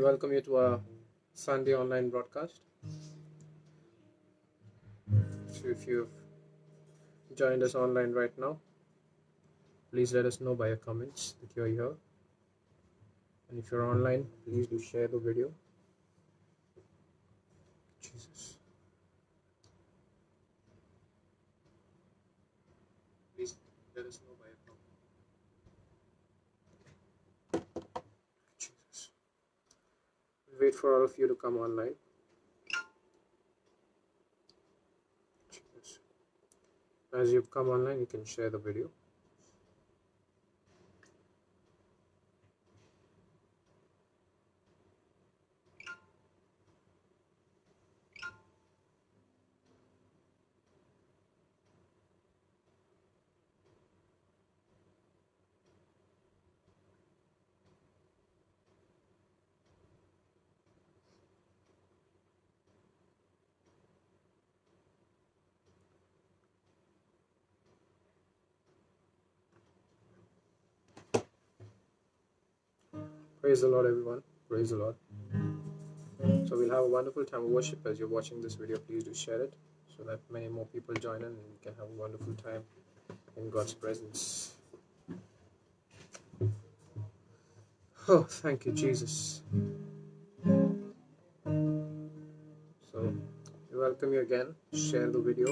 We welcome you to our Sunday online broadcast. So if you've joined us online right now, please let us know by your comments that you're here. And if you're online, please do share the video. Jesus. Please let us know by your comments. Jesus. We'll wait for all of you to come online. Jesus. As you've come online, you can share the video. Praise the Lord, everyone. Praise the Lord. So we'll have a wonderful time of worship. As you're watching this video, please do share it so that many more people join in and we can have a wonderful time in God's presence. Oh, thank you, Jesus. So we welcome you again. Share the video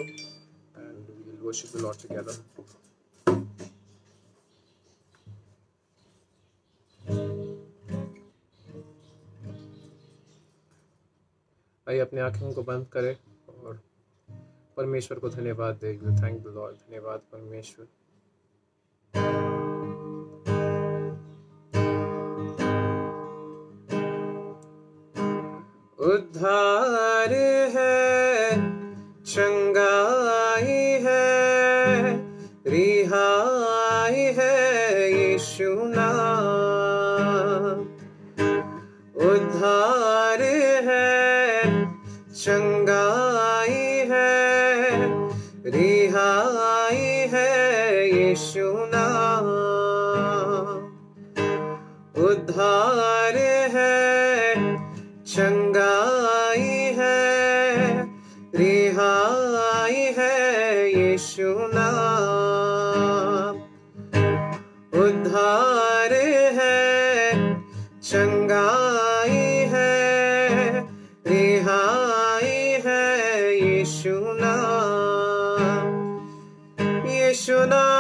and we'll worship the Lord together. आइए अपने आँखों को बंद करें और परमेश्वर को धन्यवाद दें। Thank the Lord. धन्यवाद परमेश्वर। उद्धार है, चंगाई है, रिहाई है यीशु नाम। उद्धार है, चंगाई है, रिहाई है यीशु नाम। उद्धार है, चंगाई है, रिहाई है यीशु नाम। उद्धार है, चंगाई है, रिहाई है यीशु नाम। यीशु नाम,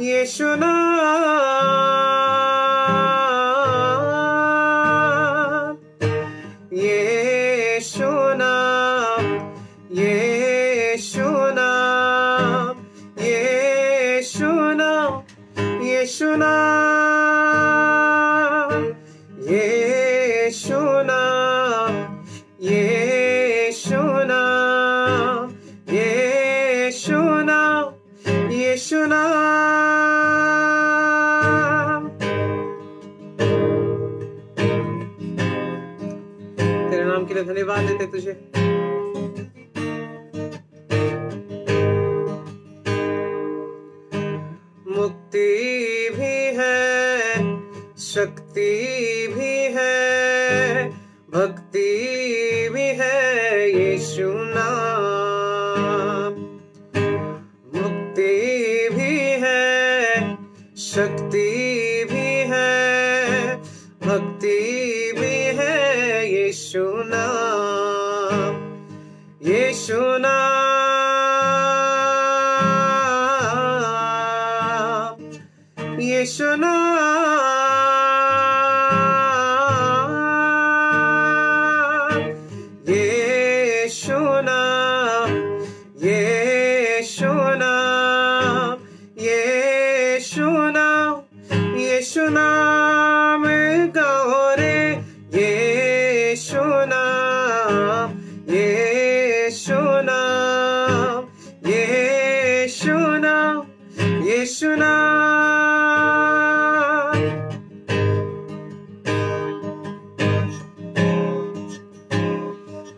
यीशु नाम, यीशु नाम, यीशु नाम, यीशु नाम, यीशु नाम, यीशु नाम, यीशु नाम, यीशु नाम, यीशु नाम। तेरे नाम के लिए धन्यवाद देते तुझे। मुक्ति भी है, शक्ति भी है, भक्ति भी है यीशु नाम। मुक्ति भी है, शक्ति भी है, भक्ति भी है यीशु नाम। यीशु नाम, यीशु नाम, यीशु नाम, यीशु नाम, यीशु नाम, यीशु नाम गाओ रे। यीशु नाम, यीशु नाम, यीशु नाम, यीशु नाम।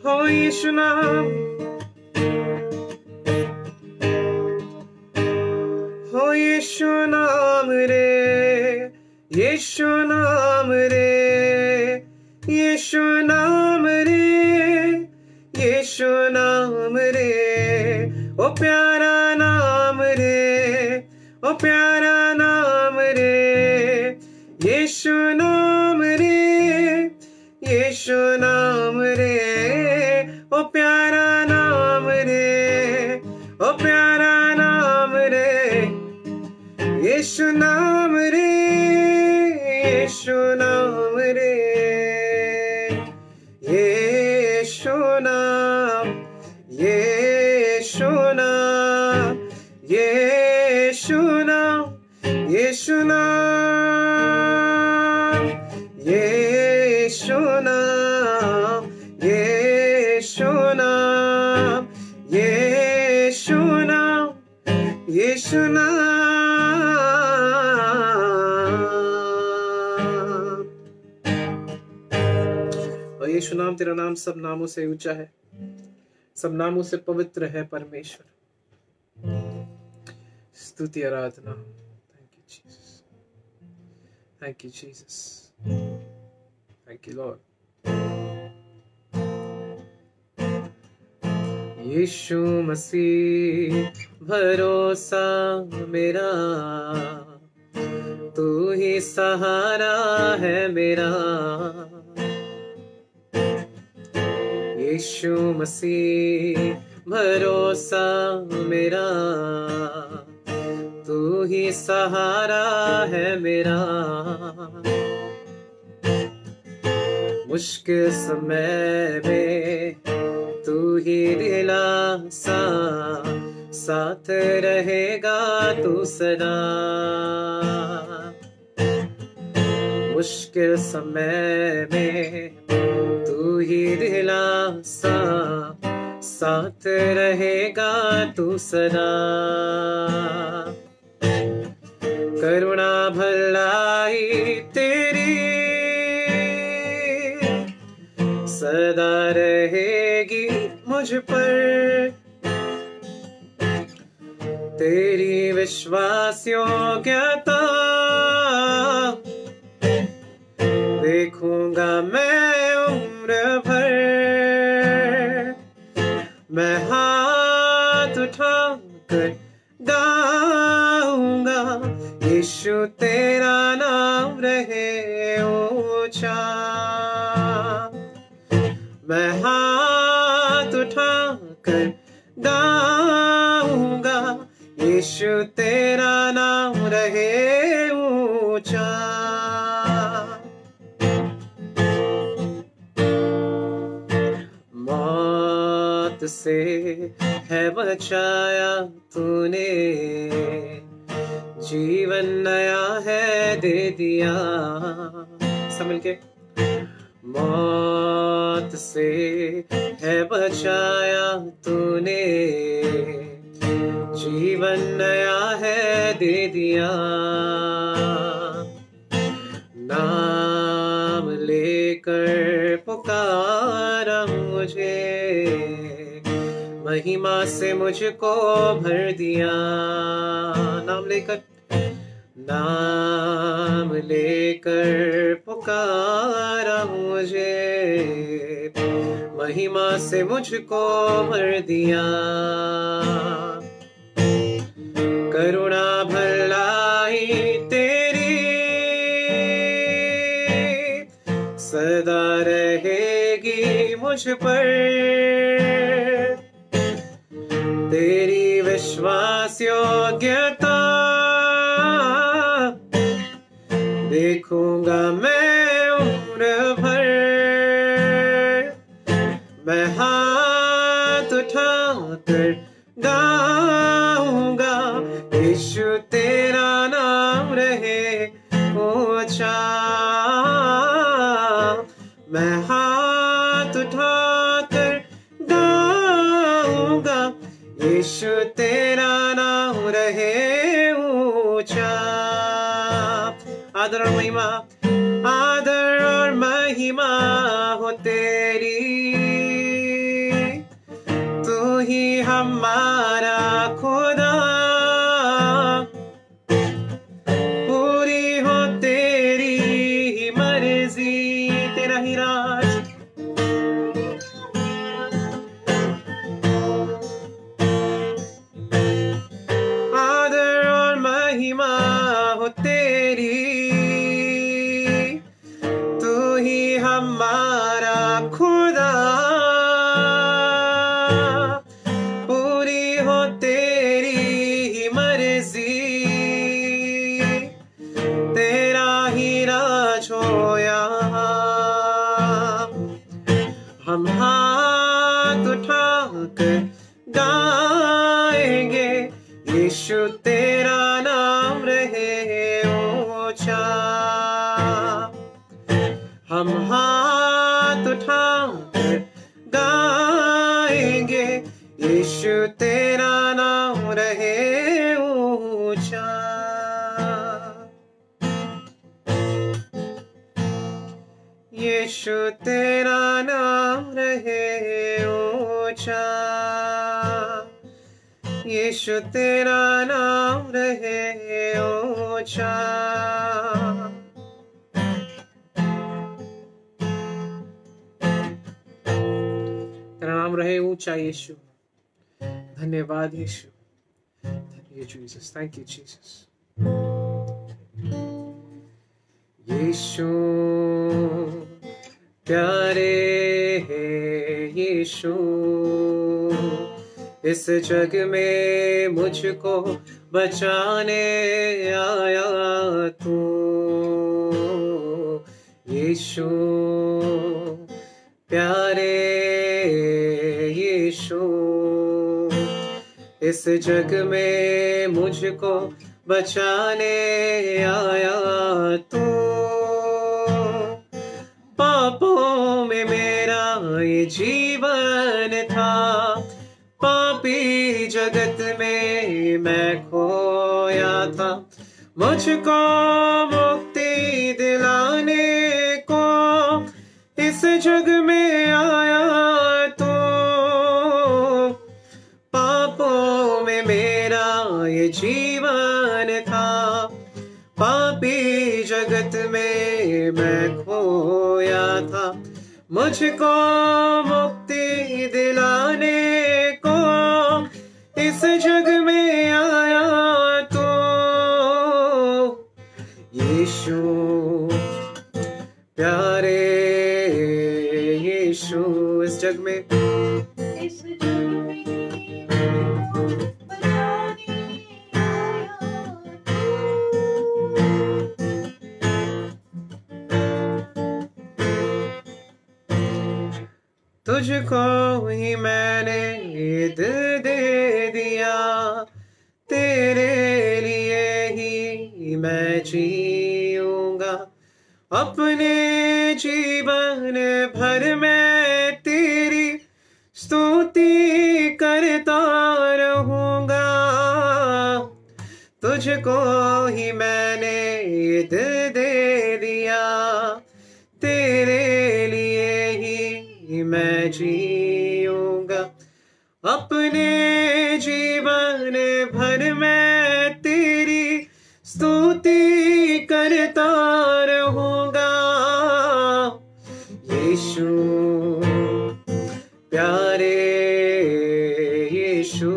हो यीशु नाम, हो यीशु नाम रे। यीशु नाम रे, यीशु नाम रे, यीशु नाम रे, ओ प्यारा नाम रे, ओ प्यारा नाम रे, यीशु नाम रे, यीशु नाम रे, ओ प्यारा नाम रे, ओ प्यारा नाम रे, यीशु नाम रे, यीशु नाम रे, यीशु नाम, यीशु नाम, यीशु नाम, यीशु नाम, यीशु नाम, यीशु नाम, यीशु नाम, यीशु नाम। और यीशु नाम, तेरा नाम सब नामों से ऊंचा है, सब नामों से पवित्र है परमेश्वर। स्तुति आराधना। Thank you Jesus, thank you Jesus, thank you Lord. Yeshu Masih भरोसा मेरा, तू ही सहारा है मेरा। यीशु मसीह भरोसा मेरा, तू ही सहारा है मेरा। मुश्किल समय में तू ही दिलासा, साथ रहेगा तू सदा। मुश्किल समय में तू ही दिलासा, साथ रहेगा तू सदा। करुणा भलाई तेरी सदा रहेगी मुझ पर, तेरी विश्वास योग्यता देखूंगा मैं उम्र भर। मैं हाथ उठाकर गाऊंगा, यीशु तेरा नाम रहे ऊंचा। मैं हाथ उठाकर गाऊंगा, यीशु तेरा नाम रहे ऊंचा। मौत से है बचाया तूने, जीवन नया है दे दिया। सब मिलके। मौत से है बचाया तूने, जीवन नया है दे दिया। नाम लेकर पुकारा मुझे, महिमा से मुझको भर दिया। नाम लेकर, नाम लेकर पुकारा मुझे, महिमा से मुझको भर दिया। करुणा भलाई तेरी सदा रहेगी मुझ पर, तेरी विश्वास योग्यता देखूंगा मैं उम्र भर। मैं हाथ उठाकर गाऊंगा, यीशु तेरा नाम रहे ऊंचा। मैं हाथ उठाकर गाऊंगा, यीशु तेरा नाम रहे ऊंचा। आदर और महिमा, आदर और महिमा हो तेरी, तू ही हमारा खुदा। पूरी हो तेरी कर गाएंगे, यीशु तेरा नाम रहे ऊंचा। हम हाथ उठाकर गाएंगे, यीशु तेरा नाम रहे ऊंचा। यीशु तेरा नाम रहे ऊंचा, यीशु तेरा नाम रहे ऊंचा। तेरा नाम रहे ऊंचा यीशु। धन्यवाद Yeshu. Thank you Jesus, thank you Jesus. Yeshu प्यारे है यीशु, इस जग में मुझको बचाने आया तू। यीशु प्यारे यीशु, इस जग में मुझको बचाने आया तू। पापों में मेरा ये जीवन था, पापी जगत में मैं खोया था। मुझको मुक्ति दिलाने को इस जग में आया तू। पापों में मेरा ये जीवन था, पापी जगत में मैं खोया था। मुझको मुक्ति दिलाने को इस जग में आया तो। यीशु प्यारे यीशु, इस जग में तुझको ही मैंने दिल दे दिया, तेरे लिए ही मैं जीऊंगा। अपने जीवन भर मैं तेरी स्तुति करता रहूंगा। तुझको ही मैंने दिल दे दिया, तेरे लिए ही मैं जीऊंगा। अपने जीवन भर मैं तेरी स्तुति करता रहूंगा। यीशु प्यारे यीशु,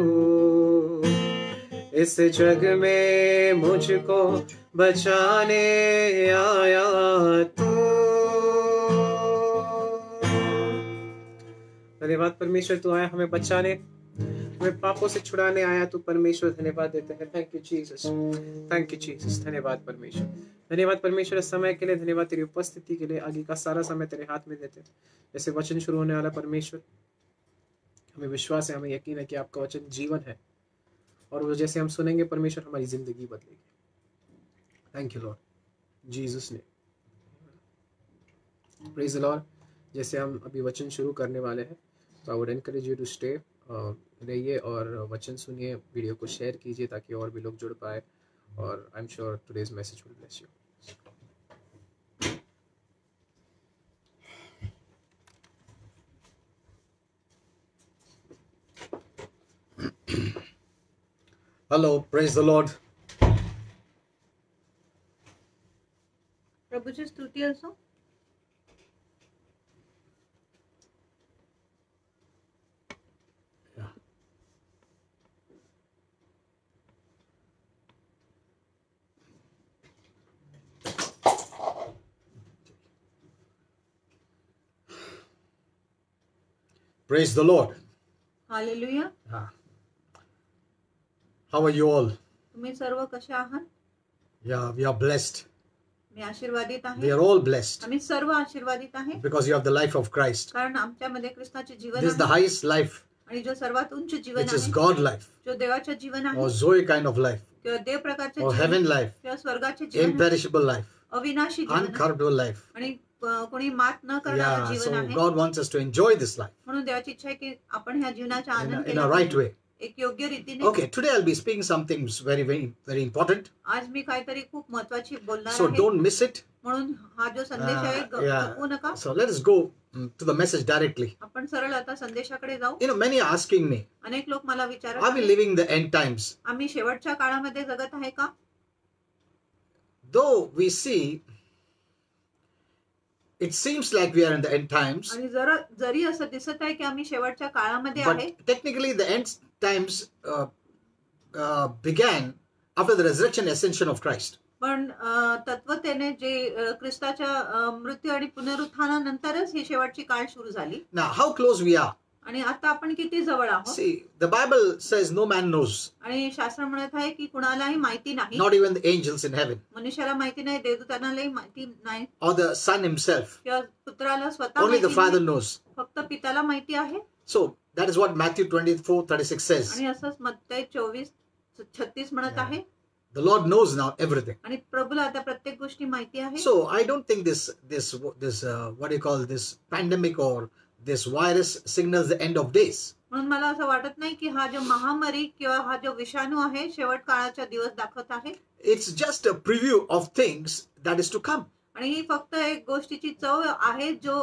इस जग में मुझको बचाने आया तू। धन्यवाद परमेश्वर, तू आया हमें बचाने, हमें पापों से छुड़ाने आया तू परमेश्वर। धन्यवाद देते हैं। Thank you Jesus, thank you Jesus. धन्यवाद परमेश्वर, धन्यवाद परमेश्वर इस समय के लिए। धन्यवाद तेरी उपस्थिति के लिए। आगे का सारा समय तेरे हाथ में देते हैं। जैसे वचन शुरू होने वाला परमेश्वर, हमें विश्वास है, हमें यकीन है कि आपका वचन जीवन है, और वो जैसे हम सुनेंगे परमेश्वर हमारी जिंदगी बदलेगी। थैंक यू लॉर्ड, जीसस ने। Praise the lord. जैसे हम अभी वचन शुरू करने वाले हैं, तो I would encourage you to stay, रहिए और वचन सुनिए। वीडियो को शेयर कीजिए ताकि और भी लोग जुड़ पाए, और I am sure today's message will bless you. Hello, praise the Lord. प्रभुची स्तुती असो। Praise the Lord. Hallelujah. How are you all? तुम्ही सर्व कसे आहात? Yeah, we are blessed. Me आशीर्वादित We आहे। are all blessed आम्ही सर्व आशीर्वादित आहे, because you have the life of Christ. कारण आमच्यामध्ये ख्रिस्ताचे जीवन This is the आहे। highest life आणि जो सर्वात उंच जीवन which is आहे God life, जो देवाचे जीवन or आहे Zoe kind of life, किंवा देव प्रकारचे or जीवन heaven life, किंवा स्वर्गाचे जीवन आहे, imperishable life, अविनाशी जीवन आहे uncorruptible life. आणि कोणी मात न करणारं Yeah, जीवन so आहे. God wants us to enjoy this life म्हणून देवाची इच्छा आहे की आपण ह्या जीवनाचा in आनंद a केला right पाहिजे. way. एक योग्य रीतीने. Okay, today I'll be speaking something very, very, very important. आज मी काहीतरी खूप महत्वाची बोलणार So आहे don't miss it. म्हणून हा जो संदेश आहे Yeah. चुकवू नका. So let us go to the message directly. आपण सरळ आता संदेशाकडे जाऊ. You know, many are asking me, अनेक लोक मला are we विचारतात living the end times? आम्ही शेवटच्या काळामध्ये जगत आहे का? Though we see, it seems like we are in the end times, आणि जरी असं दिसत आहे की आम्ही शेवटच्या काळामध्ये आहे, but technically the end times began after the resurrection ascension of Christ. पण तत्वतेने जे ख्रिस्ताच्या मृत्यू आणि पुनरुत्थानानंतरच ही शेवटची काळ सुरू झाली. Now, how close we are? आणि आता आपण किती जवळ आहोत. See, the Bible says no man knows, आणि शास्त्र म्हणत आहे की कुणालाही माहिती नाही, not even the angels in heaven, मनुष्याला माहिती नाही, देवदूतांनाही माहिती नाही, or the Son himself. किंवा पुत्राला स्वतः Only the माहिती Father नाही, knows. फक्त पित्याला माहिती आहे. So, that is what Matthew 24:36 says. आणि असंच मत्तई 24:36 म्हणत आहे. The Lord knows now everything. आणि प्रभूला आता प्रत्येक गोष्टी माहिती आहे. So, I don't think this what do you call this pandemic or this virus signals the end of days. म्हणून मला असं वाटत नाही की हा जो महामारी किंवा हा जो विषाणू आहे शेवट काळाचा दिवस दाखवत आहे. It's just a preview of things that is to come. आणि ही फक्त एक गोष्टीची चव आहे जो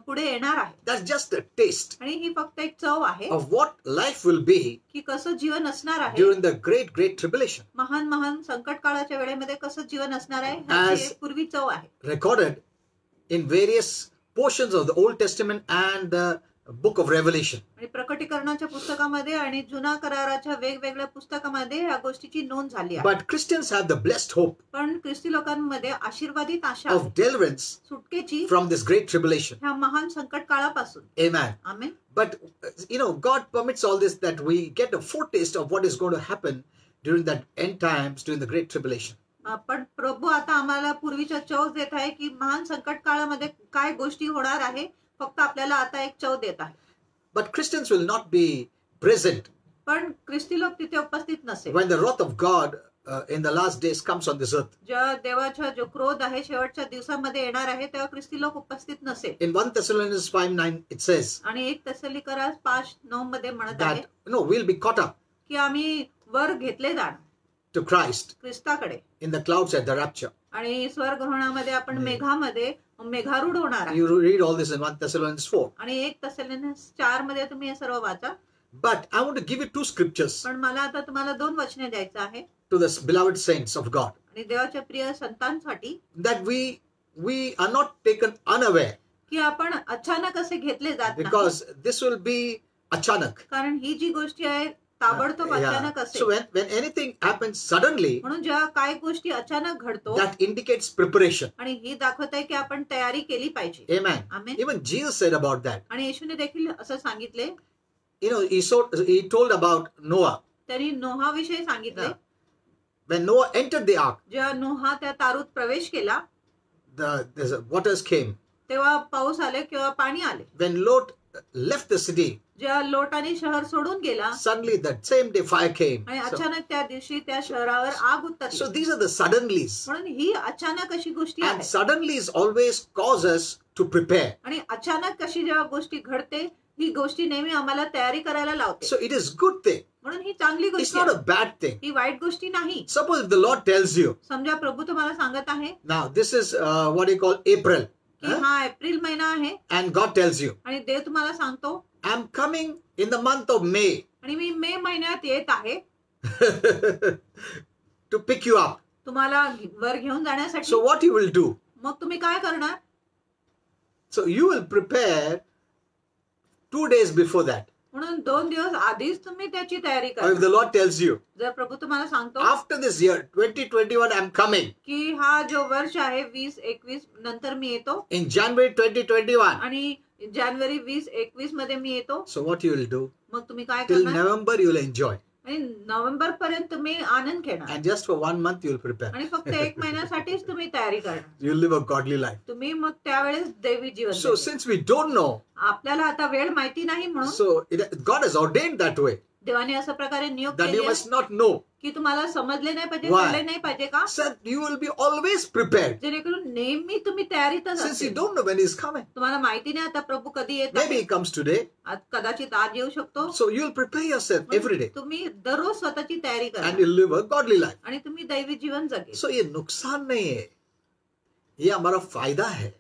पुढे येणार आहे. That's just a taste आणि ही फक्त एक चव आहे of what life will be की कसं जीवन असणार आहे. during the great tribulation, महान संकट काळाच्या वेळेमध्ये कसं जीवन असणार आहे ह्याची एक पूर्वी चव आहे. recorded in various portions of the Old Testament and the book of Revelation. आणि प्रकटीकरणाच्या पुस्तकामध्ये आणि जुना कराराच्या वेगवेगळ्या पुस्तकामध्ये या गोष्टीची नोंद झाली आहे. But Christians have the blessed hope पण ख्रिस्ती लोकांमध्ये आशीर्वादित आशा of आहे deliverance सुटकेची from this great tribulation. ह्या महान संकट काळापासून. Amen. Amen. But God permits all this that we get a foretaste of what is going to happen during that end times, during the great tribulation. पण प्रभू आता आम्हाला पूर्वीच्या चव देत आहे की महान संकट काळामध्ये काय गोष्टी होणार आहे, फक्त आपल्याला आता एक चव देत आहे. But Christians will not be present पण ख्रिस्ती लोक तिथे उपस्थित नसेल. when the wrath of God in the last days comes on this earth. जेव्हा देवाचा जो क्रोध आहे शेवटच्या दिवसामध्ये येणार आहे तेव्हा ख्रिस्ती लोक उपस्थित नसेल. In 1 Thessalonians 5:9 it says आणि 1 तेसलोनिकरास 5:9 मध्ये म्हणत आहे that we'll be caught up की आम्ही वर घेतले जाणार to Christ ख्रिस्ताकडे in the clouds at the rapture. आणि स्वर्गरोहणामध्ये आपण मेघामध्ये मेघारूढ होणार आहे. You read all this in 1 Thessalonians 4. आणि 1 तेसलोनिकस 4 मध्ये तुम्ही हे सर्व वाचा. But I want to give you two scriptures पण मला आता तुम्हाला 2 वचने द्यायचं आहे to the beloved saints of God, आणि देवाच्या प्रिय संतांसाठी that we are not taken unaware, की आपण अचानक असे घेतले जात नाही. because this will be achanak. कारण ही जी गोष्टी आहे ताबडतोब अचानक So असेल. when anything happens suddenly, म्हणून जेव्हा काही गोष्टी अचानक घडतो that indicates preparation. आणि ही दाखवत आहे की आपण तयारी केली पाहिजे. Amen. Amen. Even Jesus said about that. आणि येशूने देखील असं सांगितले. He told about Noah. त्यांनी नोहाविषयी सांगितले. When Noah entered the ark, जेव्हा नोहा त्या तारूत प्रवेश केला the waters came. तेव्हा पाऊस आले किंवा पाणी आले. When Lot left the city, जेव्हा लोटाने शहर सोडून गेला suddenly that same day fire came. आणि अचानक त्या दिवशी त्या शहरावर आग उतरली. So these are the suddenlies. म्हणून ही अचानक अशी गोष्टी And आहे. suddenlies always cause us to prepare. आणि अचानक अशी जेव्हा गोष्टी घडते ही गोष्टी नेहमी आम्हाला तयारी करायला लावते. So it is good thing. म्हणून ही चांगली It's गोष्ट not a आहे. bad thing. ही वाईट गोष्टी नाही. Suppose if the Lord tells you, समजा प्रभू तुम्हाला सांगत आहे now this is what you call April, की हा एप्रिल महिना आहे and God tells you, आणि देव तुम्हाला सांगतो I'm coming in the month of May आणि मी मे महिन्यात येत आहे to pick you up. तुम्हाला वर घेऊन जाण्यासाठी. So what you will do? मग तुम्ही काय करणार? So you will prepare 2 days before that. म्हणून 2 दिवस आधीच तुम्ही त्याची तयारी Or if करा. the Lord tells you, जर प्रभू तुम्हाला सांगतो after this year, 2021, I'm coming. की हा जो वर्ष आहे 2021 नंतर मी येतो In January 2021. आणि जानेवारी 2021 मध्ये मी येतो. So what you will do? मग तुम्ही काय Till करणार? November you will enjoy. आणि नोव्हेंबर पर्यंत तुम्ही आनंद घेणार And just for 1 month you'll prepare. आणि फक्त 1 महिन्यासाठीच तुम्ही तयारी करणार. You'll live a godly life. तुम्ही मग त्यावेळेस दैवी जीवन So जगणार. since we don't know, आपल्याला आता वेळ माहिती नाही म्हणून so God has ordained that way, देवाने अशा प्रकारे नियुक्त that you केले must not know. की तुम्हाला समजले नाही पाहिजे, Why? कळले नाही पाहिजे का, So you will be always prepared. जेणेकरून नेहमी तुम्ही तयारीतच Since you असेल. don't know when He's coming. तुम्हाला माहिती नाही आता प्रभू कधी येत Maybe आहे. He comes today. कदाचित आज येऊ शकतो. So you'll prepare yourself every day. तुम्ही दररोज स्वतःची तयारी And करा you'll live a godly life. आणि तुम्ही दैवी जीवन जगे. So ये नुकसान नहीं है, ये हमारा फायदा है.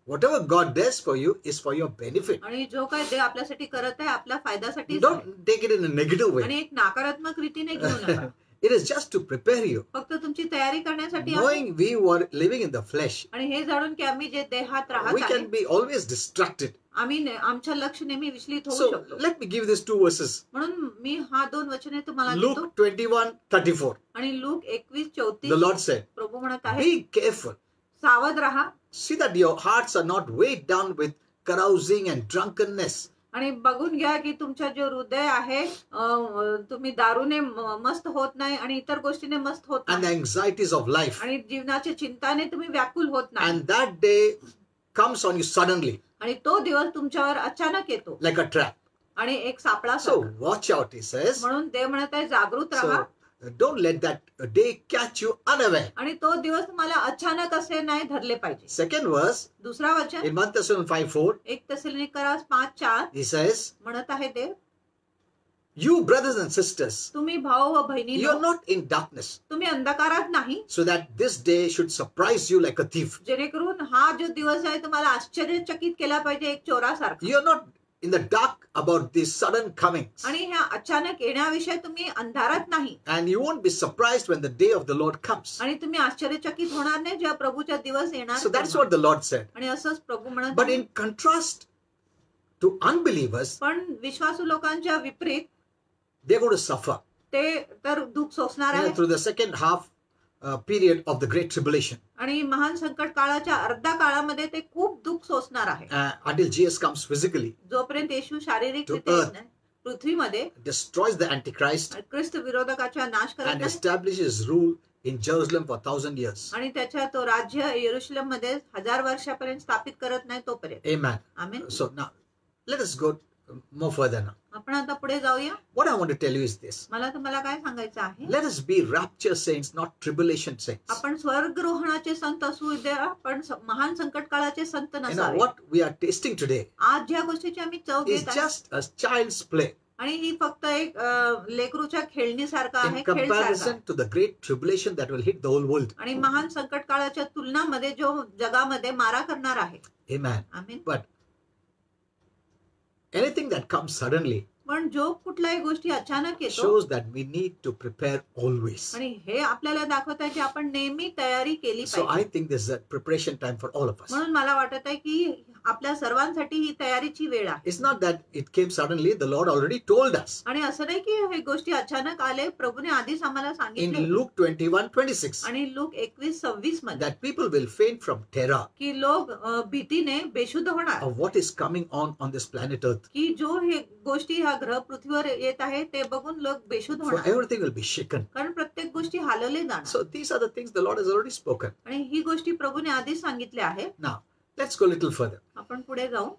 Whatever God does for you is for your benefit. आणि जो काय देव आपल्यासाठी करत आहे आपल्या फायद्यासाठी Don't take it in a negative way. आणि एक नकारात्मक रीतीने घेऊ नका. It is just to prepare you. फक्त तुमची तयारी करण्यासाठी आहे. Knowing we were living in the flesh, आणि हे जाणून की आम्ही जे देहात राहत we आहे can be always distracted. आम्ही आमच्या लक्ष नेहमी विचलित होऊ So शकतो. let me give these 2 verses. म्हणून मी हा 2 वचने तुम्हाला Luke देतो 21:34. आणि लूक The 21:34 Lord said, प्रभू म्हणत आहे be careful. सावध राहा See that your hearts are not weighed down with carousing and drunkenness, आणि बघून घ्या की तुमच्या जे हृदय आहे तुम्ही दारूने मस्त होत नाही आणि इतर गोष्टीने मस्त होत and the नाही anxieties of life. आणि जीवनाच्या चिंताने तुम्ही व्याकुल होत नाही And that day comes on you suddenly आणि तो दिवस तुमच्यावर अचानक येतो like a trap. आणि एक सापळा So watch out, he says. म्हणून देव म्हणत आहे जागृत राहा So don't let that day catch you unaware. आणि तो दिवस तुम्हाला अचानक असे नाही धरले पाहिजे. Second verse दुसरा वचन in 1 Thessalonians 5:4, 1 तेसलोनिकरास 5:4 he says, म्हणत आहे देव you brothers and sisters, तुम्ही भाऊ व you बहिणींनो are not in darkness, तुम्ही अंधकारात नाही so that this day should surprise you like a thief. जेणेकरून हा जो दिवस आहे तुम्हाला आश्चर्यचकित केला पाहिजे एक चोरासारखा. You are not in the dark about these sudden comings, आणि ह्या अचानक येण्याविषयी तुम्ही अंधारात नाही and you won't be surprised when the day of the Lord comes. आणि तुम्ही आश्चर्यचकित होणार नाही जेव्हा प्रभूचा दिवस येणार So that's तेव्हा. what the Lord said. आणि असंच प्रभू म्हणत But आहे. in contrast to unbelievers, पण विश्वासू लोकांच्या विपरीत they're going to suffer ते तर दुःख सोसणार आहे through the second half period of the Great Tribulation आणि महान संकट काळाच्या अर्ध्या काळामध्ये ते खूप दुःख सोसणार आहे until Jesus comes physically, जोपर्यंत येशू शारीरिक To रित्या earth. येत नाही, पृथ्वीमध्ये destroys the Antichrist, ख्रिस्त विरोधकाचा नाश करत and नाही establishes rule in Jerusalem for 1,000 years. आणि त्याच्या तो राज्य येरुशलेम मध्ये 1000 वर्षापर्यंत स्थापित करत नाही तोपर्यंत. Amen. आमेन. So now, let us go more further now. आपण आता पुढे जाऊया. What I want to tell you is this. मला तुम्हाला काय सांगायचं आहे, Let us be rapture saints, not tribulation saints. आपण स्वर्गरोहणाचे संत असू द्या पण महान संकट काळाचे संत You know, नसावे. what we are tasting today आज ज्या गोष्टीची आम्ही चव is घेत आहे just a child's play आणि ही फक्त एक लेकरूच्या खेळणीसारखं in आहे, खेळसारखं comparison आहे. to the great tribulation that will hit the whole world. आणि महान संकट काळाच्या तुलनामध्ये जो जगामध्ये मारा करणार आहे. Amen. Amen. But anything that comes suddenly पण जो कुठल्याही गोष्टी अचानक येतो shows that we need to prepare always. आणि हे आपल्याला दाखवत आहे की आपण नेहमी तयारी केली So I पाहिजे. think this is a preparation time for all of us. म्हणून मला वाटत आहे की आपल्या सर्वांसाठी ही तयारीची वेळ आहे. It's not that it came suddenly. The Lord already told us आणि असं नाही की हे गोष्टी अचानक आले, प्रभूने आधीच आम्हाला in सांगितले. Luke 21:26 आणि लूक 21:26 मध्ये that people will faint from terror की लोक भीतीने बेशुद्ध होणार of what is coming on this planet Earth. की जो हे गोष्टी ह्या ग्रह पृथ्वीवर येत आहे ते बघून लोक बेशुद्ध For होणार, everything will be shaken. कारण प्रत्येक गोष्टी हलवले जाणार. So these are the things the Lord has already spoken. आणि ही गोष्टी प्रभूने आधीच सांगितल्या आहे. Now let's go a little further. आपण पुढे जाऊ.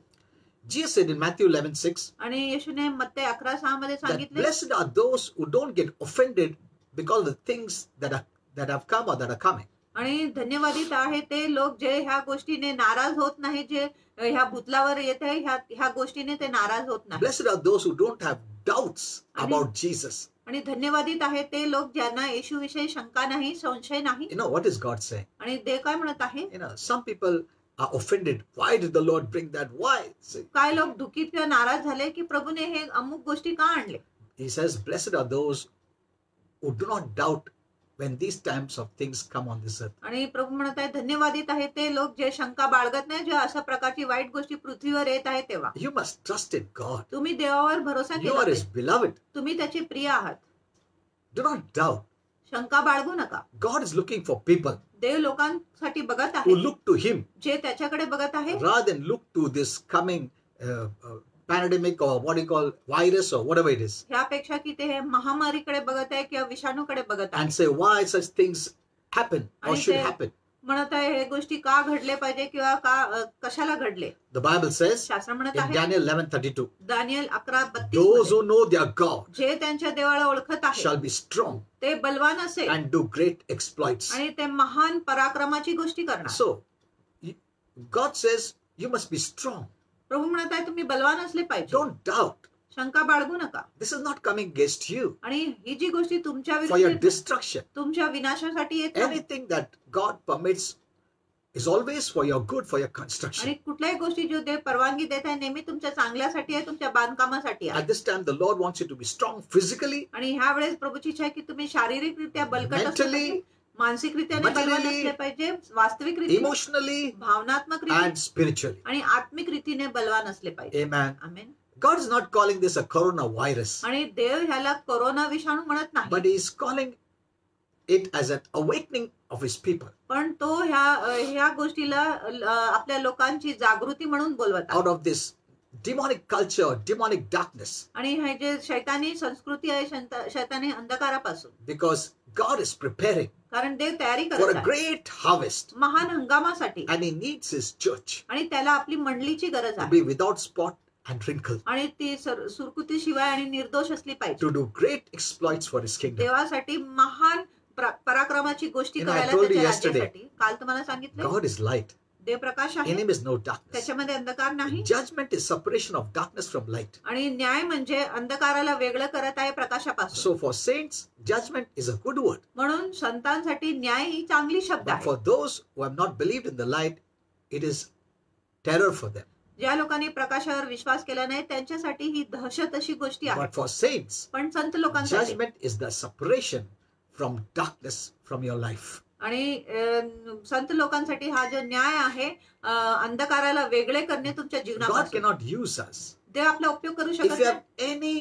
Jesus said in Matthew 11:6 आणि येशूने मत्ते 11:6 मध्ये that सांगितले blessed are those who don't get offended because of the things that have come or that are coming. आणि धन्यवादित आहे ते लोक जे ह्या गोष्टीने नाराज होत नाही, जे ह्या भूतलावर येत आहे ह्या गोष्टीने ते नाराज होत नाही. Blessed are those who don't have doubts about Jesus. आणि धन्यवादित आहे ते लोक ज्यांना येशू विषयी शंका नाही, संशय नाही. You know what is God saying? आणि देव काय म्हणत आहे, You know, some people are offended. Why did the Lord bring that? Why? See, काय लोक दुःखित किंवा नाराज झाले की प्रभूने हे अमुक गोष्टी का आणले. he says, blessed are those who do not doubt when these times of things come on this earth. आणि प्रभू म्हणत आहे धन्यवादित आहे ते लोक जे शंका बाळगत नाही, जे अशा प्रकारची वाईट गोष्टी पृथ्वीवर येत आहे तेव्हा. You must trust in God. तुम्ही देवावर भरोसा You केला are His पाहिजे. beloved. तुम्ही त्याचे प्रिय आहात. Do not doubt. शंका बाळगू नका. God is looking for people देव लोकांसाठी बघत who आहे, look to Him जे त्याच्याकडे बघत आहे, rather than look to this coming pandemic or what you call virus or whatever it is, ह्यापेक्षा की ते हे महामारीकडे बघत आहे किंवा विषाणूकडे बघत आहे and say why such things happen or आणि should ते happen. म्हणत आहे हे गोष्टी का घडले पाहिजे किंवा कशाला घडले. The Bible says शास्त्र म्हणत in आहे Daniel 11:32, Daniel 11:32 those who know their God जे त्यांच्या देवाला ओळखत आहे shall be strong ते बलवान असेल and do great exploits. आणि ते महान पराक्रमाची गोष्टी करणार. So God says you must be strong. प्रभू म्हणत आहे तुम्ही बलवान असले पाहिजे. Don't doubt. शंका बाळगू नका. This is not coming against you आणि ही जी गोष्टी तुमच्या for your विरुद्ध destruction. तुमच्या विनाशासाठी येत नाही. Anything that God permits is always for your good, for your construction. आणि कुठल्याही गोष्टी जो देव परवानगी देत आहे नेहमी तुमच्या चांगल्यासाठी आहे, तुमच्या बांधकामासाठी आहे. At this time, the Lord wants you to be strong physically, आणि ह्या वेळेस प्रभूची इच्छा आहे की तुम्ही शारीरिकरित्या बलकट असले mentally, पाहिजे, मानसिकरित्याने बलवान materially, असले पाहिजे, वास्तविकरित्या emotionally, भावनात्मक and रीती spiritually. आणि आत्मिक रीतीने बलवान असले पाहिजे. Amen. Amen. God is not calling this a coronavirus, आणि देव ह्याला कोरोना विषाणू म्हणत नाही, but He is calling it as an awakening of His people पण तो ह्या गोष्टीला आपल्या लोकांची जागृती म्हणून बोलवत आहे. out of this demonic culture, demonic darkness, आणि हे जे शैतानी संस्कृती आहे शैतानी अंधकारापासून, because God is preparing कारण देव तयारी for करत a आहे great harvest, महान हंगामासाठी and He needs His church आणि त्याला आपली मंडळीची गरज to आहे be without spot and wrinkle, आणि ती सुरकुतीशिवाय आणि निर्दोष असली पाहिजे. to do great exploits for His kingdom. देवासाठी महान पराक्रमाची गोष्टी You know, I करायला told you त्याच्या yesterday, राज्यासाठी. काल तुम्हाला सांगितलं God is light. Dev Prakash In आहे, Him is no darkness. त्याच्यामध्ये अंधकार नाही. Judgment is separation of darkness from light. आणि न्याय म्हणजे अंधकाराला वेगळं करत आहे प्रकाशापासून. So for saints, judgment is a good word. म्हणून संतांसाठी न्याय ही चांगली शब्द But आहे. for those who have not believed in the light, it is terror for them. ज्या लोकांनी प्रकाशावर विश्वास केला नाही त्यांच्यासाठी ही दहशत अशी गोष्टी आहे. But for saints, पण संत लोकांसाठी judgment is the separation from darkness from your life. आणि संत लोकांसाठी हा जो न्याय आहे अंधकाराला वेगळे करणे तुमच्या God जीवनापासून. cannot use us देव आपला उपयोग करू if शकत you नाही. have any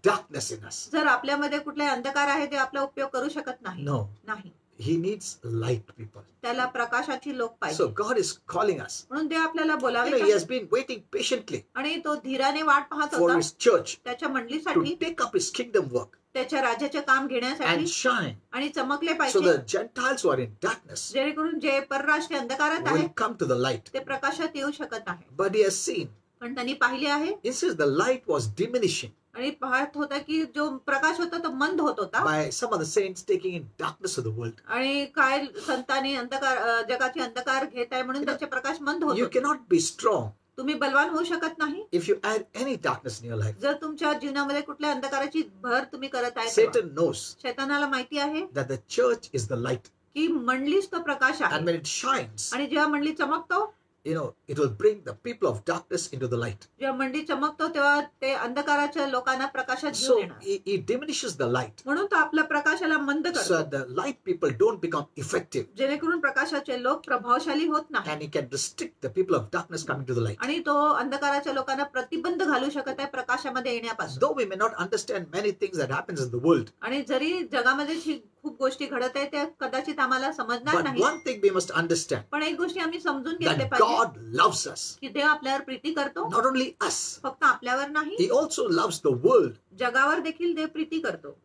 darkness in us. जर आपल्यामध्ये कुठले अंधकार आहे ते आपला उपयोग करू शकत नाही. No, नाही, He needs light people. त्याला प्रकाशाची लोक So पाहिजे. God is calling us. म्हणून देव आपल्याला You बोलावे know, He has been waiting patiently आणि तो धीराने वाट पाहत for होता His church त्याच्या to मंडळीसाठी, take up His kingdom work त्याच्या राज्याचे काम घेण्यासाठी and shine, आणि चमकले so पाहिजे, the Gentiles who are in darkness जेणेकरून जे परराष्ट्रीय अंधकारात आहे will come to the light. ते प्रकाशात येऊ शकत आहे. But He has seen, पण त्यांनी पाहिले आहे instead the light was diminishing आणि पाहत होता की जो प्रकाश होता तो मंद होत होता by some of the saints taking in darkness of the world. आणि काय संतांनी अंधकार जगाची अंधकार घेत आहे म्हणून त्यांचे प्रकाश मंद होत You होते. cannot be strong तुम्ही बलवान होऊ शकत नाही if you add any darkness in your life. जर तुमच्या जीवनामध्ये कुठल्या अंधकाराची भर तुम्ही करत आहे तेव्हा. Satan knows शैतानाला माहिती आहे that the church is the light, की मंडलीच तो प्रकाश and आहे when it shines, आणि जेव्हा मंडली चमकतो, you know, it will bring the people of darkness into the light. जेव्हा मंडली चमकतो तेव्हा ते अंधकाराच्या लोकांना प्रकाशात So घेऊन येणार. he diminishes the light, म्हणून तो आपल्या प्रकाशाला मंद so करतो, that the light people don't become effective, जेणेकरून प्रकाशाचे लोक प्रभावशाली होत नाही and he can restrict the people of darkness coming to the light. आणि तो अंधकाराच्या लोकांना प्रतिबंध घालू शकत आहे प्रकाशामध्ये येण्यापासून. Though we may not understand many things that happens in the world, आणि जरी जगामध्ये खूप गोष्टी घडत आहेत त्या कदाचित आम्हाला समजणार but नाही, one thing we must understand, पण एक गोष्टी आम्ही समजून घेतले that पाहिजे God loves us. की देव आपल्यावर प्रीती करतो, Not only us, फक्त आपल्यावर नाही He also loves the world. जगावर देखील देव प्रीती करतो.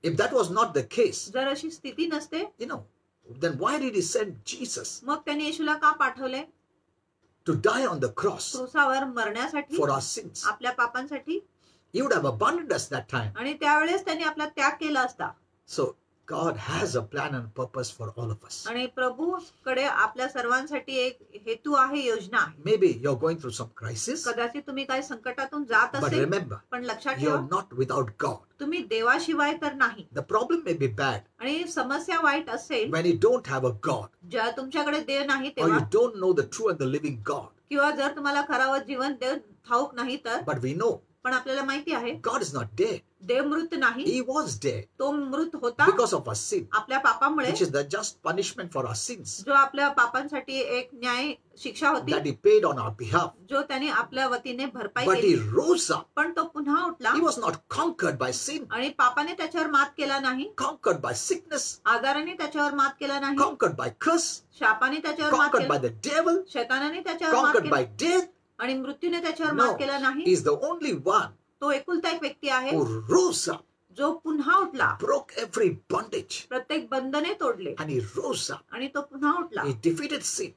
If that was not the case, जर अशी स्थिती नसते you know, then why did He send Jesus मग त्यांनी येशूला का पाठवले? to die on the cross क्रूसावर मरण्यासाठी, for our sins? आपल्या पापांसाठी. He would have abandoned us that time. आणि त्यावेळेस त्यांनी आपला त्याग केला असता. So God has a plan and purpose for all of us. आणि प्रभूकडे आपल्या सर्वांसाठी एक हेतू आहे, योजना आहे. Maybe you're going through some crisis, कदाचित तुम्ही काही संकटातून जात but असेल, remember, पण लक्षात ठेवा you're not without God. तुम्ही देवाशिवाय तर नाही. The problem may be bad आणि समस्या वाईट असेल when you don't have a God, ज्या तुमच्याकडे देव नाही or तेव्हा, you don't know the true and the living God. किंवा जर तुम्हाला खरावं जीवन देव ठाऊक नाही तर. But we know पण आपल्याला माहिती आहे God is not dead. देव मृत नाही, He was dead तो मृत होता because of our sin, आपल्या पापामुळे, which is the just punishment for our sins जो आपल्या पापांसाठी एक न्याय शिक्षा होती, that He paid on our behalf. जो त्याने आपल्या वतीने भरपाई But He केली. rose up. पण तो पुन्हा उठला He was not conquered by sin, आणि पापाने त्याच्यावर मात केला नाही, conquered by sickness, आजाराने त्याच्यावर मात केला नाही, conquered by curse, शापाने त्याच्यावर मात conquered by केली, the devil, शैतानाने त्याच्यावर मात conquered by केली, death. आणि मृत्यूने त्याच्यावर No, मात केला नाही. he is the only one तो एकुलता एक व्यक्ती आहे who rose up, जो पुन्हा उठला, broke every bondage, प्रत्येक बंधने तोडले and he rose up. आणि तो पुन्हा उठला. He defeated sin,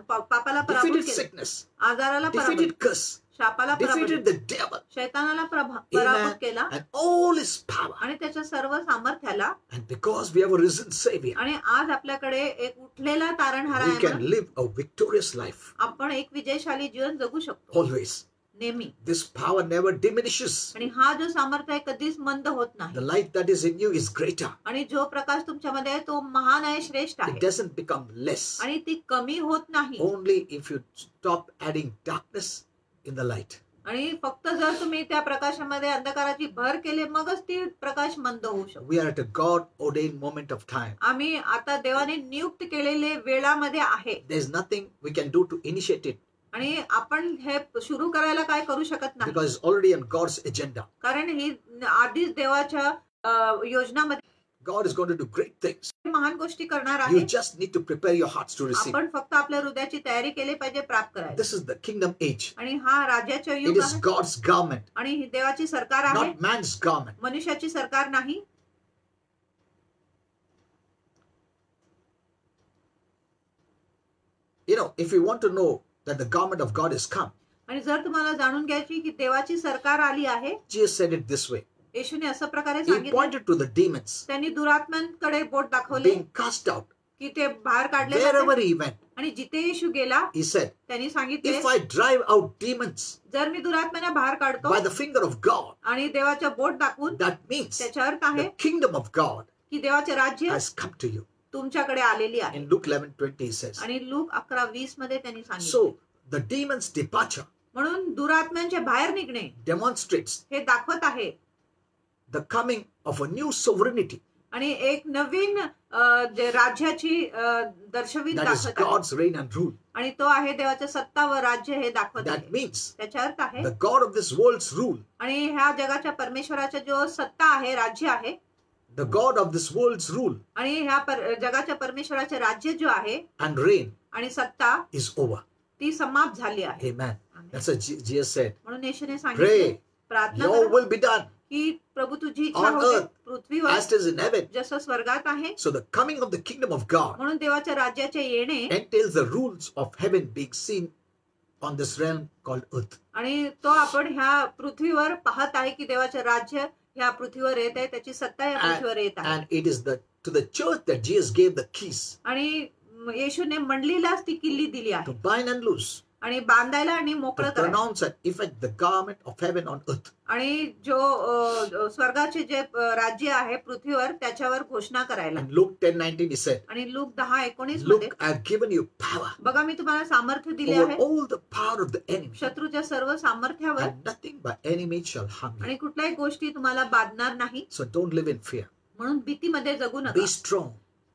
पापाला पराभूत defeated केले, sickness, आजाराला पराभूत, defeated curse, शापाला पराभूत, defeated the devil. शैतानाला पराभूत Amen. केला And all his power. आणि त्याच्या सर्व सामर्थ्याला. And because we have a risen Savior, आणि आज आपल्याकडे एक उठलेला तारणहारा we आहे can म्हणून live a victorious life. आपण एक विजयशाली जीवन जगू शकतो Always. नेहमी. This power never diminishes. आणि हा जो सामर्थ्य आहे कधीच मंद होत The नाही. light that is in you is greater. आणि जो प्रकाश तुमच्यामध्ये आहे तो महान आहे, श्रेष्ठ It आहे doesn't become less. आणि ती कमी होत नाही. Only if you stop adding darkness in the light. आणि फक्त जर तुम्ही त्या प्रकाशामध्ये अंधकाराची भर केले मगच ती प्रकाश मंद होऊ शकतो. We are at a God ordained moment of time. आम्ही आता देवाने नियुक्त केलेले वेळामध्ये आहे There's nothing we can do to initiate it आणि आपण हे सुरू करायला काय करू शकत नाही, because it's already on God's agenda. कारण ही आधीच देवाच्या योजनामध्ये God is going to do great things. महान गोष्टी करणार You आहे. just need to prepare your hearts to receive. आपण फक्त आपल्या हृदयाची तयारी केली पाहिजे प्राप्त करायला. This is the kingdom age. आणि हा राज्याचे It युग is आहे God's government, आणि ही देवाची सरकार आहे, not man's government. मनुष्याची सरकार नाही. You know, if you want to know that the government of God is come, आणि जर तुम्हाला जाणून घ्यायची की देवाची सरकार आली आहे, Jesus said it this way. येशूने असं प्रकारे He सांगितलं, pointed to the demons त्यांनी दुरात्म्यांकडे बोट दाखवले being cast out की ते बाहेर काढले wherever जाते. he went. आणि जिथे येशू गेला He said, त्यांनी सांगितले, if I drive out demons जर मी दुरात्म्यांना बाहेर काढतो by the finger of God, आणि देवाच्या बोट दाखवून, that means त्याचा अर्थ आहे the kingdom of God की देवाचे राज्य has come to you. तुमच्याकडे आलेली आहे. In Luke 11:20 he says. आणि लूक 11:20 मध्ये त्यांनी सांगितले. So the demon's departure म्हणून दुरात्म्यांचे बाहेर निघणे demonstrates हे दाखवत आहे the coming of a new sovereignty आणि एक नवीन जे राज्याची दर्शवित that is दाखवत आहे. God's reign and rule. आणि तो आहे देवाचं सत्ता व राज्य हे दाखवत That आहे. means त्याचा अर्थ आहे the God of this world's rule, आणि ह्या जगाच्या परमेश्वराचा जो सत्ता आहे, राज्य आहे, the God of this world's rule आणि ह्या जगाच्या परमेश्वराचे राज्य जो आहे and reign आणि सत्ता is over. ती समाप्त झाली आहे. Amen. Amen. That's what Jesus said. म्हणून येशूने Pray, सांगितले, प्रार्थना your करा will be done की प्रभू तुझी इच्छा on होते earth पृथ्वीवर as it is in heaven. जसं स्वर्गात आहे. So the coming of the kingdom of God म्हणून देवाच्या राज्याचे येणे entails the rules of heaven being seen on this realm called earth. आणि तो आपण ह्या पृथ्वीवर पाहत आहे की देवाचे राज्य ह्या पृथ्वीवर येत आहे, त्याची सत्ता या पृथ्वीवर येत आहे. And it is to the church that Jesus gave the keys आणि येशूने मंडलीलाच ती किल्ली दिली to आहे bind and loose, आणि बांधायला आणि मोकळं to करायला. pronounce and effect the government of heaven on earth. आणि जो स्वर्गाचे जे राज्य आहे पृथ्वीवर त्याच्यावर घोषणा करायला. And Luke 10:19 he said, आणि लूक 10:19 मध्ये, look, I have given you power बघा मी तुम्हाला सामर्थ्य दिले over आहे all the power of the enemy, शत्रूच्या सर्व सामर्थ्यावर, and nothing by any means shall harm you. आणि कुठल्याही गोष्टी तुम्हाला बाधणार नाही. So don't live in fear. म्हणून भीतीमध्ये जगू Be नका, strong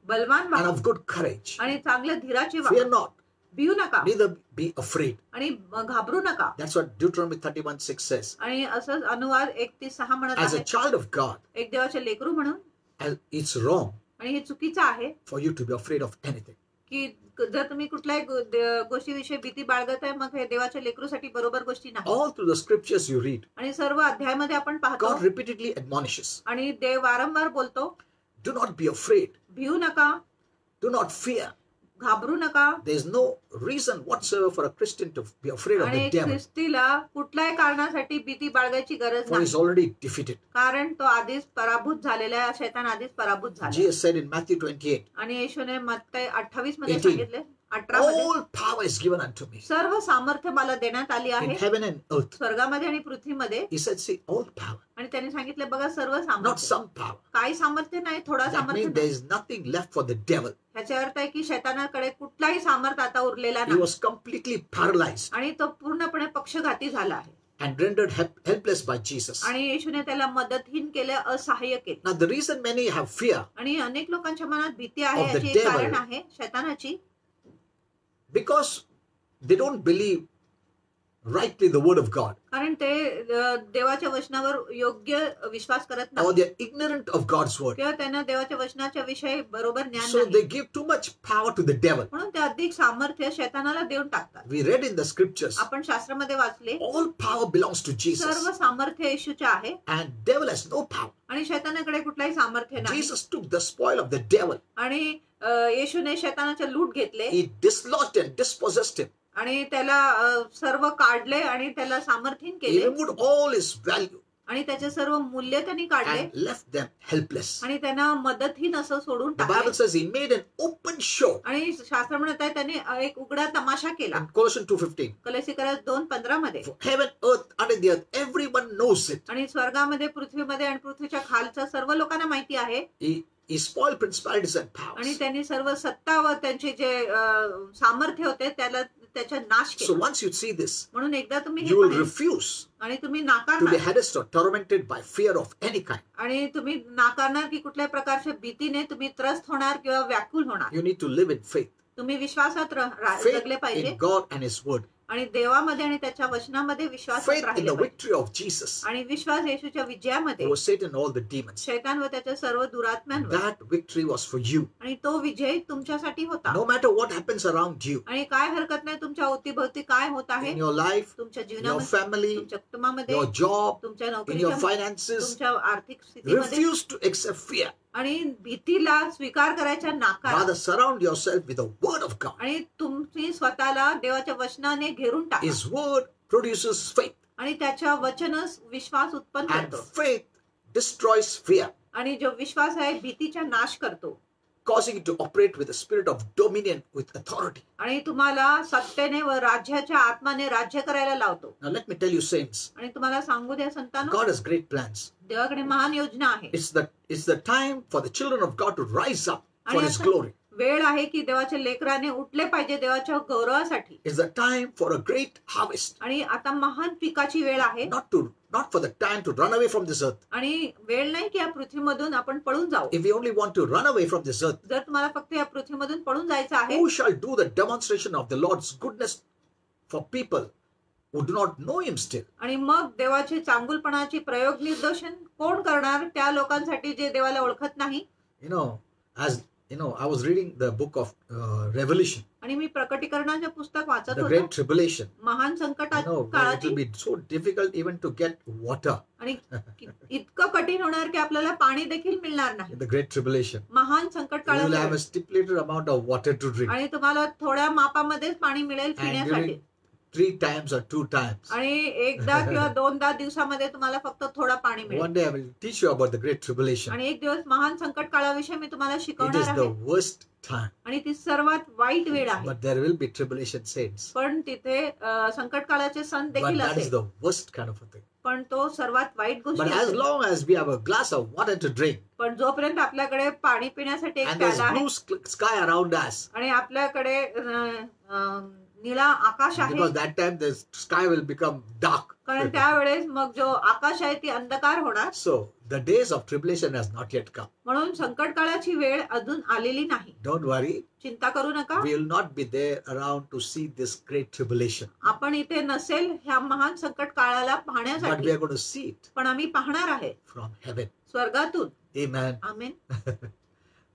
बलवान and व्हा of good courage. आणि चांगल्या धीराची Fear व्हा, not, भिऊ नका neither be afraid. आणि घाबरू नका. That's what Deuteronomy 31:6 says. आणि असंच अनुवाद 1:6 म्हणत As a आहे, child of God, एक देवाचे लेकरू म्हणून. as it's wrong आणि हे चुकीचं आहे for you to be afraid of anything. की जर तुम्ही कुठल्याही गोष्टीविषयी भीती बाळगत आहे मग हे देवाच्या लेकरूसाठी बरोबर गोष्टी नाही. All through the scriptures you read, आणि सर्व अध्यायामध्ये आपण पाहतो God repeatedly admonishes, आणि देव वारंवार बोलतो, do not be afraid, भिऊ नका, do not fear. घाबरू नका. There is no reason whatsoever for a Christian to be afraid of आणि the devil, ख्रिस्तीला कुठल्याही कारणासाठी भीती बाळगायची गरज for he is नाही, already defeated. कारण तो आधीच पराभूत झालेला आहे, शैतान आधीच पराभूत झाला. Jesus said in Matthew 28, आणि येशूने मत्तई 28 मध्ये 18. सांगितले, 18 मध्ये, all power is given unto me सर्व सामर्थ्य मला देण्यात आली in आहे heaven and earth. स्वर्गामध्ये आणि पृथ्वीमध्ये. He said, see, all power, आणि त्यांनी सांगितले, बघा सर्व not सामर्थ्य, some power. काही सामर्थ्य नाही, थोडा That सामर्थ्य means there नाही. is nothing left for the devil. ह्याचा अर्थ आहे की शैतानाकडे कुठलाही सामर्थ्य आता उरलेला He नाही was completely paralyzed आणि तो पूर्णपणे पक्षघाती झाला आहे. and rendered helpless by Jesus. आणि येशूने त्याला मदतहीन केले, असहाय्य केले. Now, the reason many have fear, आणि अनेक लोकांच्या मनात भीती आहे, Of the याची एक devil. कारण आहे शैतानाची, because they don't believe rightly the word of God, कारण ते देवाच्या वचनावर योग्य विश्वास करत or नाही they're ignorant of God's word. किंवा त्यांना देवाच्या वचनाच्या विषयी बरोबर ज्ञान So नाही they give too much power to the devil. म्हणून ते अधिक सामर्थ्य शैतानाला देऊन टाकतात. We read in the scriptures, आपण शास्त्रामध्ये वाचले all power belongs to Jesus, सर्व सामर्थ्य येशूचे आहे and devil has no power. आणि शैतानाकडे कुठलाही सामर्थ्य नाही. Jesus took the spoil of the devil. आणि येशूने शैतानाचे लूट घेतले He dislodged and dispossessed him. आणि त्याला सर्व काढले आणि त्याला सामर्थ्यहीन He केले removed all his value आणि त्याचे सर्व मूल्य त्यांनी काढले and left them helpless. आणि त्यांना मदतहीन असं सोडून The Bible टाकले. says he made an open show आणि शास्त्र म्हणत आहे त्यांनी एक उघडा तमाशा केला. in Colossians 2:15. कलेसिकरस 2:15 मध्ये. For heaven, earth, under the earth, everyone knows it. आणि स्वर्गामध्ये पृथ्वीमध्ये आणि पृथ्वीच्या खालचं सर्व लोकांना माहिती आहे. He spoiled principalities and आणि powers. त्यांनी सर्व सत्ता व त्यांचे जे सामर्थ्य होते त्याचा नाश So केला. once you see this, म्हणून एकदा तुम्ही हे you will पाहिलं refuse आणि तुम्ही to नाकारणार be harassed or tormented by fear of any kind. आणि तुम्ही नाकारणार की कुठल्याही प्रकारच्या भीतीने तुम्ही त्रस्त होणार किंवा व्याकुल होणार. You need to live in faith. तुम्ही विश्वासात Faith जगले पाहिजे in God and His Word. आणि देवामध्ये आणि त्याच्या वचनामध्ये विश्वास Faith in राहिले the पाहिजे. victory of Jesus आणि विश्वास येशूच्या विजयामध्ये over Satan and all the demons. शैतान व त्याच्या सर्व दुरात्म्यांवर. That victory was for you. आणि तो विजय तुमच्यासाठी होता. No matter what happens around you, आणि काय हरकत नाही तुमच्या अवतीभोवती काय होत आहे in your life, तुमच्या your जीवनामध्ये family, तुमच्या कुटुंबामध्ये your job, तुमच्या in your नोकरीच्या finances, तुमच्या आर्थिक स्थितीमध्ये refuse to accept fear. आणि भीतीला स्वीकार करायच्या नाकार Rather, surround yourself with the Word of God. आणि तुम्ही स्वतःला देवाच्या वचनाने घेरून टाका His Word produces faith, आणि त्याच्या वचनच विश्वास उत्पन्न and करतो faith destroys fear, आणि जो विश्वास आहे भीतीचा नाश करतो causing you to operate with a spirit of dominion with authority. आणि तुम्हाला सत्तेने व राज्याच्या आत्माने राज्य करायला लावतो. Now, let me tell you, saints, आणि तुम्हाला सांगू द्या संतांनो, God has great plans. देवाकडे महान योजना आहे It's the time for the children of God to rise up for आणि His आता glory. वेळ आहे की देवाच्या लेकराने उठले पाहिजे देवाच्या गौरवासाठी. It's the time for a great harvest. आणि आता महान पिकाची वेळ आहे. Not for the time to run away from this earth. आणि वेळ नाही की या पृथ्वीमधून आपण पळून जाऊ. If we only want to run away from this earth, जर तुम्हाला फक्त या पृथ्वीमधून पळून जायचं आहे, who shall do the demonstration of the Lord's goodness for people who do not know Him still? आणि मग देवाचे चांगुलपणाची प्रयोग निर्दोषण कोण करणार त्या लोकांसाठी जे देवाला ओळखत नाही. I was reading the book of Revelation, आणि मी प्रकटीकरणाचे पुस्तक वाचत the होतो. Great Tribulation. महान संकटाची Where it काळाची will be so difficult even to get water आणि इतकं कठीण होणार की आपल्याला पाणी देखील मिळणार नाही. in the Great Tribulation. महान संकट You will have काळात a stipulated amount of water to drink, आणि तुम्हाला थोड्या मापामध्येच पाणी मिळेल and पिण्यासाठी. during 3 times or 2 times. आणि एकदा किंवा दोनदा दिवसामध्ये तुम्हाला फक्त थोडा पाणी मिळेल. One day I will teach you about the Great Tribulation. आणि एक दिवस महान संकट काळाविषयी मी तुम्हाला It शिकवणार is आहे. the worst time, आणि ती सर्वात वाईट वेळ आहे. but there will be tribulation saints. पण तिथे संकट काळाचे सण But देखील that is असेल. the worst kind of a thing. पण तो सर्वात वाईट गोष्ट But as असेल. long as we have a glass of water to drink, पण जोपर्यंत आपल्याकडे पाणी पिण्यासाठी एक and there's प्याला आहे blue sky around us, आणि आपल्याकडे निळा आकाश आहे, because that time the sky will become dark. कारण त्यावेळेस मग जो आकाश आहे ती अंधकार होणार. So the days of tribulation has not yet come. म्हणून संकट काळाची वेळ अजून आलेली नाही. Don't worry, चिंता करू नका. we will not be there around to see this great tribulation, आपण इथे नसेल ह्या महान संकट काळाला but we पाहण्यासाठी, are going to see it पण आम्ही पाहणार आहे from heaven. स्वर्गातून. Amen. Amen.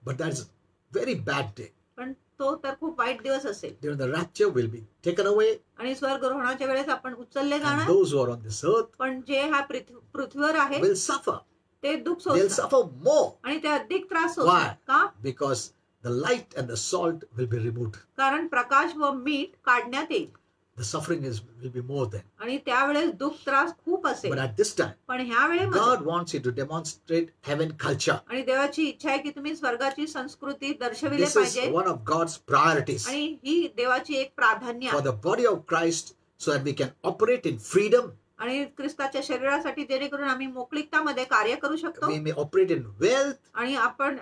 But that's a very bad day. पण तो तर खूप वाईट दिवस असेल. During the rapture will be taken away, आणि स्वर्गरोहणाच्या वेळेस आपण उचलले and जाणार. those who are on this earth पण जे ह्या पृथ्वीवर आहे will suffer. ते दुःख They'll सोसणार suffer more आणि ते अधिक त्रास Why? सोसणार. का? because the light and the salt will be removed. कारण प्रकाश व मीठ काढण्यात येईल The suffering will be more then. आणि त्यावेळेस दुःख त्रास खूप But असेल. at this time, पण ह्या वेळेमध्ये God wants you to demonstrate heaven culture. आणि देवाची इच्छा आहे की तुम्ही स्वर्गाची संस्कृती दर्शविले This is पाहिजे. one of God's priorities आणि ही देवाची एक प्राधान्य for आहे. the body of Christ, so that we can operate in freedom. आणि ख्रिस्ताच्या शरीरासाठी जेणेकरून आम्ही मोकळीकतामध्ये कार्य करू शकतो We may operate in wealth, आणि आपण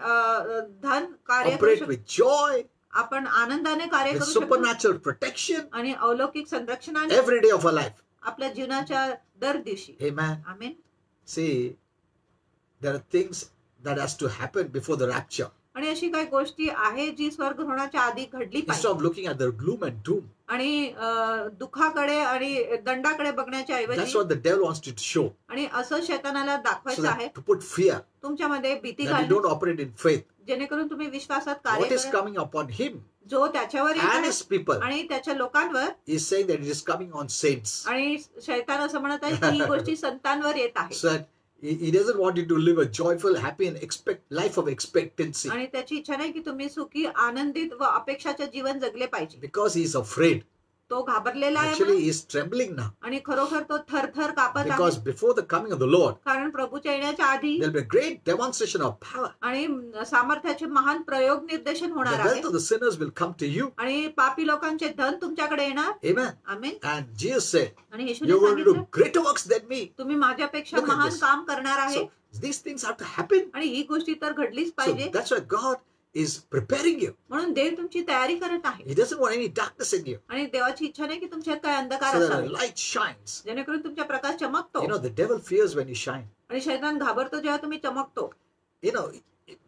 धन कार्य करू operate शकतो, with joy, आपण आनंदाने कार्य with करू शकतो supernatural protection आणि अलौकिक संरक्षणाने every day of our life. आपल्या जीवनाच्या दर दिवशी. Amen. Amen. See, there are things that has to happen before the rapture. आणि अशी काही गोष्टी आहे जी स्वर्ग होण्याच्या आधी घडली Instead पाहिजे. of looking at the gloom and doom. आणि दुःखाकडे आणि दंडाकडे बघण्याच्या That's ऐवजी what the devil wants to show. आणि असं शैतानाला So दाखवायचं आहे, that to put fear, तुमच्यामध्ये भीती that you घालणे, don't operate in faith. जेणेकरून तुम्ही विश्वासात कार्य What is करा. coming upon him जो त्याच्यावर येत and आहे his people आणि त्याच्या लोकांवर, is saying that it is coming on saints. आणि शैतान असं म्हणत आहे की ही गोष्टी संतांवर येत आहे. So that he doesn't want you to live a joyful, happy, and life of expectancy, आणि त्याची इच्छा नाही की तुम्ही सुखी, आनंदित व अपेक्षाचे जीवन जगले पाहिजे. because he is afraid. तो घाबरलेला आहे Actually, म्हणून. he is trembling now, आणि खरोखर तो थरथर कापत because आहे, before the coming of the Lord, कारण प्रभूच्या येण्याच्या आधी there will be a great demonstration of power. आणि सामर्थ्याचे महान प्रयोग निर्देशन The होणार wealth आहे of the sinners will come to you. आणि पापी लोकांचे धन तुमच्याकडे येणार. Amen. Amen. And Jesus said, आणि येशूने you're going to do सांगितलं, greater works than me. तुम्ही माझ्यापेक्षा Look at महान this. काम करणार आहे. So these things have to happen. आणि ही गोष्टी तर घडलीच So पाहिजे. that's why God is preparing you. म्हणून देव तुमची तयारी करत आहे. He doesn't want any darkness in you. आणि देवाची इच्छा नाही की तुमच्यात काय अंधकार So that असावे, the light shines. जेणेकरून तुमच्या प्रकाश चमकतो. You know, the devil fears when you shine. आणि शैतान घाबरतो जेव्हा तुम्ही चमकतो. You know,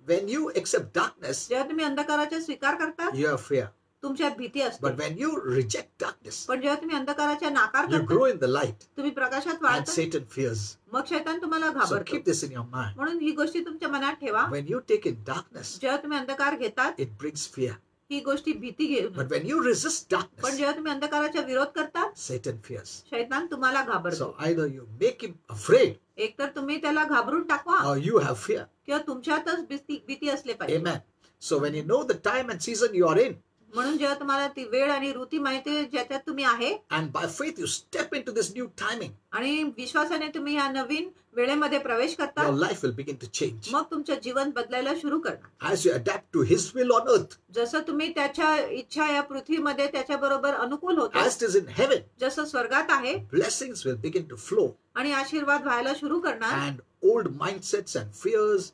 when you accept darkness, जेव्हा तुम्ही अंधकाराचा स्वीकार करता, you have fear. तुमच्यात भीती असते. But when you reject darkness, पण जेव्हा तुम्ही अंधकाराचा नाकार you करता, grow in the light, तुम्ही प्रकाशात and वाढता, Satan fears. मग शैतान तुम्हाला So घाबरतो. keep this in your mind. म्हणून ही गोष्टी तुमच्या मनात ठेवा. When you take in darkness, जेव्हा तुम्ही अंधकार घेतात, it brings fear. ही गोष्टी भीती घेऊन. But when you resist पण darkness, जेव्हा तुम्ही अंधकाराचा विरोध करता, Satan fears. शैतान तुम्हाला घाबरतो. So either you make him afraid एकतर तुम्ही त्याला घाबरून टाकवा or you have fear. किंवा तुमच्यातच भीती असले पाहिजे. Amen. So when you know the time and season you are in, म्हणून जेव्हा तुम्हाला ती वेळ आणि ऋतू माहिती आहे ज्याच्यात तुम्ही आहे, and by faith you step into this new timing, आणि विश्वासाने तुम्ही या नवीन वेळेमध्ये प्रवेश करता, your life will begin to change. मग तुमचं जीवन बदलायला सुरू करणार. As you adapt to his will on earth, जसं तुम्ही त्याच्या इच्छा या पृथ्वीमध्ये त्याच्या बरोबर अनुकूल होतो, as it is in heaven, जसं स्वर्गात आहे, blessings will begin to flow, आणि आशीर्वाद व्हायला सुरू करणार. and old mindsets and fears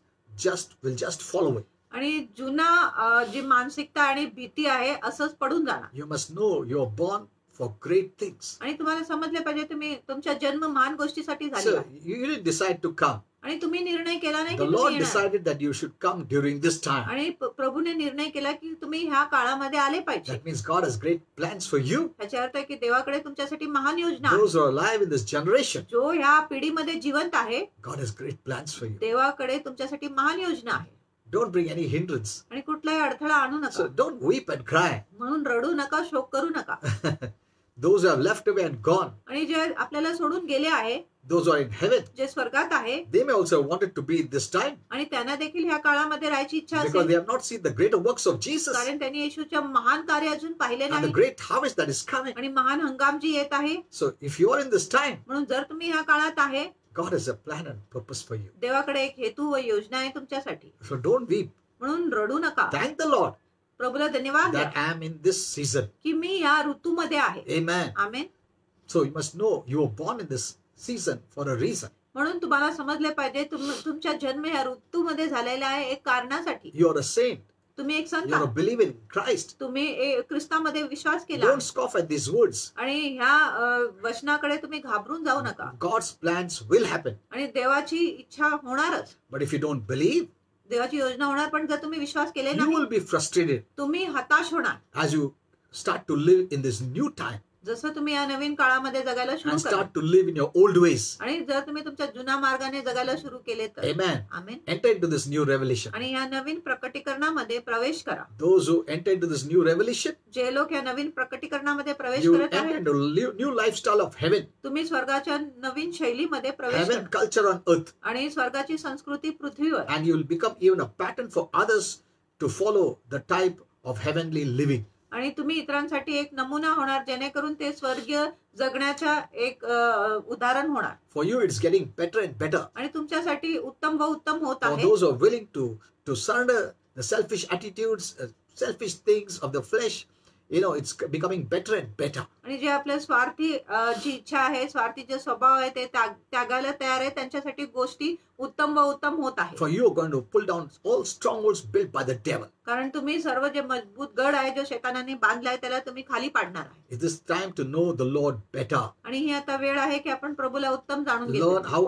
will just fall away. आणि जुना जी मानसिकता आणि भीती आहे असंच पडून जाणार. You must know you are born for great things. आणि तुम्हाला समजले पाहिजे तुम्ही तुमचा जन्म महान गोष्टीसाठी झालेला So आहे. you didn't decide to come. आणि तुम्ही निर्णय केला नाही की The तुम्ही Lord येणार. decided that you should come during this time. आणि प्रभूने निर्णय केला की तुम्ही ह्या काळामध्ये आले पाहिजे. That means God has great plans for you. याचा अर्थ आहे की देवाकडे तुमच्यासाठी महान योजना आहे. Those who are alive in this generation, जो ह्या पिढीमध्ये जिवंत आहे, God has great plans for you. देवाकडे तुमच्यासाठी महान योजना आहे. Don't bring any hindrance. आणि कुठलाही अडथळा आणू नका. So don't weep and cry. म्हणून रडू नका, शोक करू नका. Those who have left away and gone, आणि जे आपल्याला सोडून गेले आहे, those who are in heaven, जे स्वर्गात आहे, they may also have wanted to be this time आणि त्यांना देखील ह्या काळामध्ये राहायची इच्छा because they असेल, have not seen the greater works of Jesus कारण त्यांनी येशूच्या महान कार्य अजून पाहिले and the नाही great harvest that is coming. आणि महान हंगाम जी येत आहे. So if you are in this time, म्हणून जर तुम्ही ह्या काळात आहे, God has a plan and purpose for you. देवाकडे एक हेतू व योजना आहे तुमच्यासाठी. So don't weep. म्हणून रडू नका. Thank the Lord प्रभूला धन्यवाद द्या that I am in this season. की मी ह्या ऋतूमध्ये आहे. Amen. Amen. So you must know you were born in this season for a reason. म्हणून तुम्हाला समजले पाहिजे तुमचा जन्म ह्या ऋतूमध्ये झालेला आहे एक कारणासाठी. You are a saint. तुम्ही एक संत You are a आहात. believer in Christ. तुम्ही ख्रिस्तामध्ये विश्वास केला Don't scoff at these words. आणि ह्या वचनाकडे तुम्ही घाबरून जाऊ नका. God's plans will happen. आणि देवाची इच्छा होणारच, But if you don't believe, देवाची योजना होणार. पण जर तुम्ही विश्वास केले you नाही, will be frustrated तुम्ही हताश होणार. as you start to live in this new time जसं तुम्ही या नवीन काळामध्ये जगायला सुरू and करा start to live in your old ways. आणि जर तुम्ही तुमच्या जुन्या मार्गाने जगायला सुरू केले तर. Amen. Amen. Enter into this new revelation. आणि या नवीन प्रकटीकरणामध्ये प्रवेश करा. Those who enter into this new revelation, जे लोक या नवीन प्रकटीकरणामध्ये प्रवेश you will करत enter आहेत, into new lifestyle of heaven, तुम्ही स्वर्गाच्या नवीन शैलीमध्ये प्रवेश heaven करा culture on earth, आणि स्वर्गाची संस्कृती पृथ्वीवर. and you will become even a pattern for others to follow the type of heavenly living. आणि तुम्ही इतरांसाठी एक नमुना होणार, जेणेकरून ते स्वर्गीय जगण्याच्या एक उदाहरण होणार. For you, it's getting better and better. आणि तुमच्यासाठी उत्तम व उत्तम होत For आहे. those who are willing to surrender the selfish attitudes, selfish things of the flesh, it's becoming better and better. आणि जे आपल्या स्वार्थी जी इच्छा आहे, स्वार्थी जे स्वभाव आहे ते त्यागायला तयार आहे, त्यांच्यासाठी गोष्टी उत्तम व उत्तम होत आहे. For you are going to pull down all strongholds built by the devil. कारण तुम्ही सर्व जे मजबूत गड आहे जो शैतानाने बांधलाय त्याला तुम्ही खाली पाडणार आहे. It is time to know the Lord better. आणि ही आता वेळ आहे की आपण प्रभूला उत्तम जाणून Learn घेऊ. how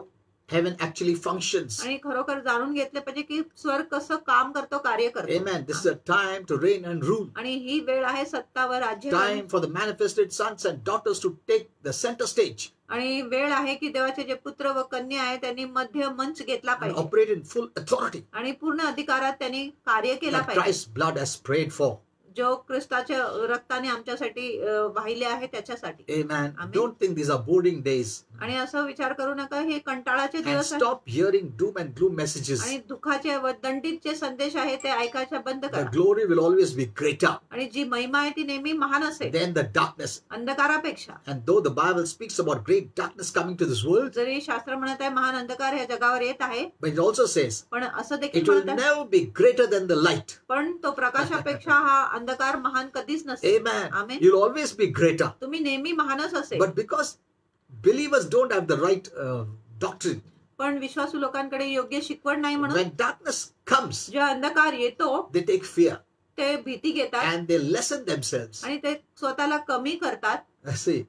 heaven actually functions. आणि खरोखर जाणून घेतले पाहिजे की स्वर्ग कसं काम करतो, कार्य करतो. Amen. This is a time to reign and rule. आणि ही वेळ आहे सत्ता व राज्य Time for the manifested sons and daughters to take the center stage आणि वेळ आहे की देवाचे जे पुत्र व कन्या आहे त्यांनी मध्य मंच घेतला and पाहिजे operate in full authority आणि पूर्ण अधिकारात त्यांनी कार्य केला that पाहिजे. Christ's blood has prayed for. जो ख्रिस्ताच्या रक्ताने आमच्यासाठी वाहिले आहे त्याच्यासाठी. Amen. Amen. Don't think these are boring days. आणि असं विचार करू नका हे कंटाळाचे And दिवस आहे stop hearing doom and gloom messages. आणि दुःखाचे व दंडितचे संदेश आहे ते ऐकायचे बंद The करा. glory will always be greater आणि जी महिमा आहे ती नेहमी महान असेल than the darkness. अंधकारापेक्षा. And though the Bible speaks about great darkness coming to this world, जरी शास्त्र म्हणत आहे महान अंधकार ह्या जगावर येत आहे, but it also says पण असं देखील it will म्हणत आहे never be greater than the light. पण तो प्रकाशापेक्षा हा अंधकार महान कधीच नसेल. Amen. Amen. You'll always be greater. तुम्ही नेहमी महानच असेल. But because believers don't have the right doctrine, पण विश्वासू लोकांकडे योग्य शिकवण नाही म्हणून when darkness comes, जे अंधकार येतो they take fear ते भीती घेतात and they lessen themselves. आणि ते स्वतःला कमी करतात See,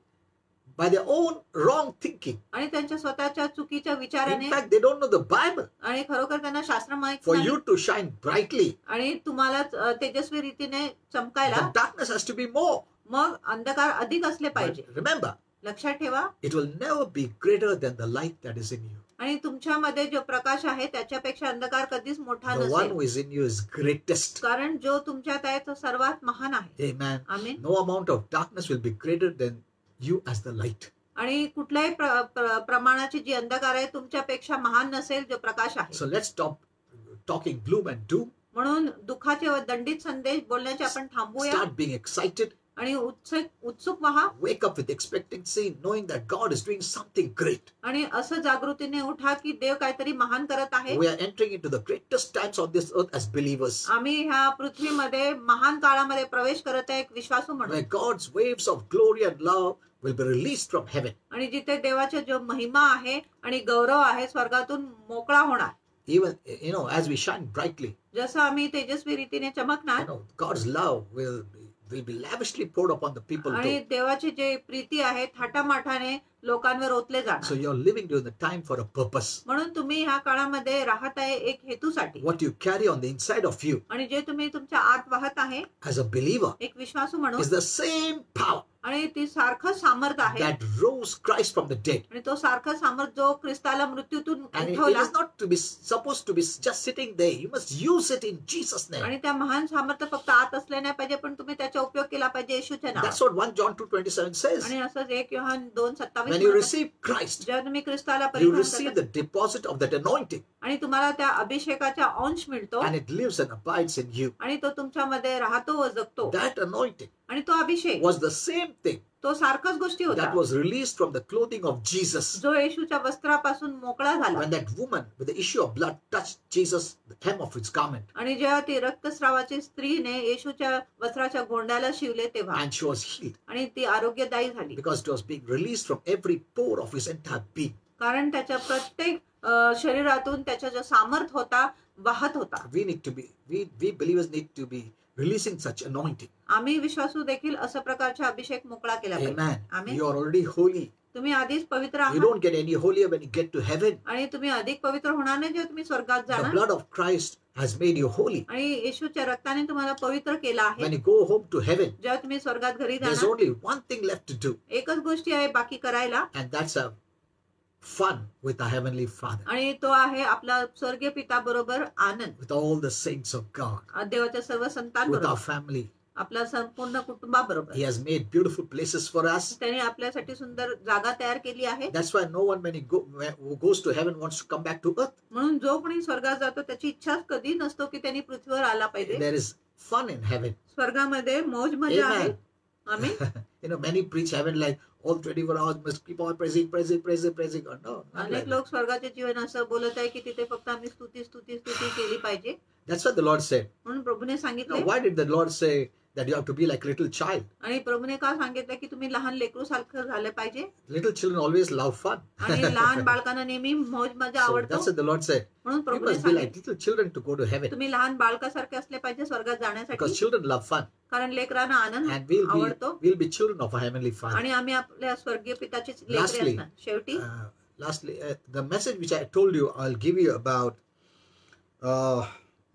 by their own wrong thinking. आणि त्यांच्या स्वतःच्या चुकीच्या In विचाराने fact, they don't know the Bible. आणि खरोखर त्यांना शास्त्र माहित For नाही you to shine brightly, आणि तुम्हाला तेजस्वी रीतीने चमकायला the darkness has to be more. मग अंधकार अधिक असले But पाहिजे. remember, लक्षात ठेवा it will never be greater than the light that is in you. आणि तुमच्यामध्ये जो प्रकाश आहे त्याच्यापेक्षा अंधकार कधीच मोठा The one नसेल. who is in you is greatest. कारण जो तुमच्यात आहे तो सर्वात महान आहे. Amen. Amen. No amount of darkness will be greater than you as the light. आणि कुठल्याही प्रमाणाची जी अंधकार आहे तुमच्यापेक्षा महान नसेल जो प्रकाश आहे. So let's stop talking gloom and doom. म्हणून दुःखाचे व दंडित संदेश बोलण्याचे आपण थांबूया Start being excited. आणि उत्सुक व्हा Wake up with expectancy, knowing that God is doing something great. आणि असं जागृतीने उठा की देव काहीतरी महान करत आहे. We are entering into the greatest times on this earth as believers, आम्ही ह्या पृथ्वीमध्ये महान काळामध्ये प्रवेश करत आहे एक विश्वासू म्हणून. where God's waves of glory and love will be released from heaven. आणि जिथे देवाच्या जो महिमा आहे आणि गौरव आहे स्वर्गातून मोकळा होणार. Even, as we shine brightly, जसं आम्ही तेजस्वी रीतीने चमकणार God's love will be lavishly poured upon the people आणि too. देवाची जे प्रीती आहे थाटामाठाने लोकांवर ओतले So जाणार. you're living during the time for a purpose. म्हणून तुम्ही ह्या काळामध्ये राहत आहे एक हेतूसाठी. What you carry on the inside of you आणि जे तुम्ही तुमच्या आत वाहत आहे as a believer एक विश्वासू म्हणून is the same power आणि ती सारखं सामर्थ आहे that rose Christ from the dead. आणि तो सारखं सामर्थ जो ख्रिस्ताला मृत्यूतून And it उठवला is not to be supposed to be just sitting there. You must use it in Jesus' name. आणि त्या महान सामर्थ्य फक्त आत असले नाही पाहिजे पण तुम्ही त्याचा उपयोग केला पाहिजे येशूच्या That's नावात. what 1 John 2:27 says. आणि असंच 1 योहान 2:27 When you म्हणतात, receive Christ, जेव्हा तुम्ही ख्रिस्ताला you परिधान receive करता the deposit of that anointing, आणि तुम्हाला त्या अभिषेकाचा अंश मिळतो and it lives and abides in you. आणि तो तुमच्यामध्ये राहतो व जगतो. That anointing आणि तो अभिषेक was the same thing तो सारखाच गोष्टी होता that was released from the clothing of Jesus. जो येशूच्या वस्त्रापासून मोकळा झाला. When that woman with the issue of blood touched Jesus, the hem of his garment, आणि जेव्हा ती रक्तस्रावाची स्त्रीने येशूच्या वस्त्राच्या गोंड्याला शिवले तेव्हा and she was healed आणि ती आरोग्यदायी झाली. because it was being released from every pore of his entire being. कारण त्याच्या प्रत्येक शरीरातून त्याचा जो सामर्थ होता वाहत होता. We need to be, we believers need to be releasing such anointing. आम्ही विश्वासू देखील अशा प्रकारचा अभिषेक मोकळा केला पाहिजे. Amen. Amen. You are already holy. तुम्ही आधीच पवित्र You आहात don't get any holier when you get to heaven. आणि तुम्ही अधिक पवित्र होणार नाही जेव्हा तुम्ही स्वर्गात The जाणार. blood of Christ has made you holy. आणि येशूच्या रक्ताने तुम्हाला पवित्र केलं आहे. When you go home to heaven, जेव्हा तुम्ही स्वर्गात घरी there's जाणार only one thing left to do, एकच गोष्टी आहे बाकी करायला and that's a fun with our Heavenly Father, आणि तो आहे आपला स्वर्गीय पिता बरोबर आनंद. with all the saints of God, देवाच्या सर्व with our संतांबरोबर family. आपल्या संपूर्ण कुटुंबाबरोबर. He has made beautiful places for us. त्याने आपल्यासाठी सुंदर जागा तयार केली आहे. That's why no one who goes to heaven wants to come back to earth. म्हणून जो कोणी स्वर्गात जातो त्याची इच्छा कधी नसतो की त्यांनी पृथ्वीवर आला पाहिजे. There is fun in heaven. स्वर्गामध्ये मौज मजा आहे. Amen. आम्ही Many preach heaven like all 24 hours must keep on praising. Oh, no, not अनेक like लोक that. स्वर्गाचे जीवन असं बोलत आहे की तिथे फक्त आम्ही स्तुती केली पाहिजे. That's what the Lord said. म्हणून प्रभूने Now, सांगितले why did the Lord say that you have to be like little child? आणि प्रभूने का सांगितलं की तुम्ही लहान लेकरू सारखं झालं पाहिजे. Little children always love fun. आणि लहान बाळकांना नेहमी मौज मजा So आवडतो. that's what the Lord said. म्हणून You प्रभूने must be like सांगितलं little children to go to heaven, तुम्ही लहान बाळकासारखे असले पाहिजे स्वर्गात because जाण्यासाठी. children love fun, कारण लेकरांना आनंद and आवडतो we'll be children of our Heavenly Father. आणि आम्ही आपल्या स्वर्गीय पिताचे लेकरे Lastly, असणार. शेवटी lastly, the message which I told you, I'll give you about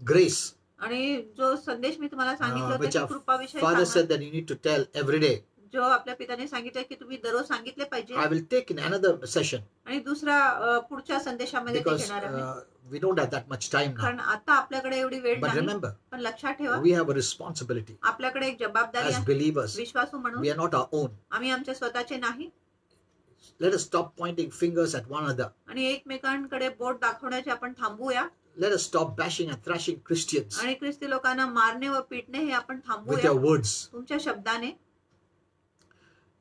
grace, आणि जो संदेश मी तुम्हाला सांगितलं which होतं our की कृपाविषयी Father सांगा, said that you need to tell every day. जो आपल्या पित्याने सांगितलं की तुम्ही दररोज सांगितले पाहिजे. I will take in another session आणि दुसऱ्या पुढच्या संदेशामध्ये ते because घेणार आहे. we don't have that much time now. कारण आता आपल्याकडे एवढी वेळ But नाही. remember, पण लक्षात ठेवा, we have a responsibility आपल्याकडे एक जबाबदारी as आहे. believers. विश्वासू म्हणून We are not our own. आम्ही आमच्या स्वतःचे नाही. Let us stop pointing fingers at one another. आणि एकमेकांकडे बोट दाखवण्याचे आपण थांबूया. Let us stop bashing and thrashing Christians आणि ख्रिस्ती लोकांना मारणे व पिटणे हे आपण with थांबूया your words. तुमच्या शब्दाने.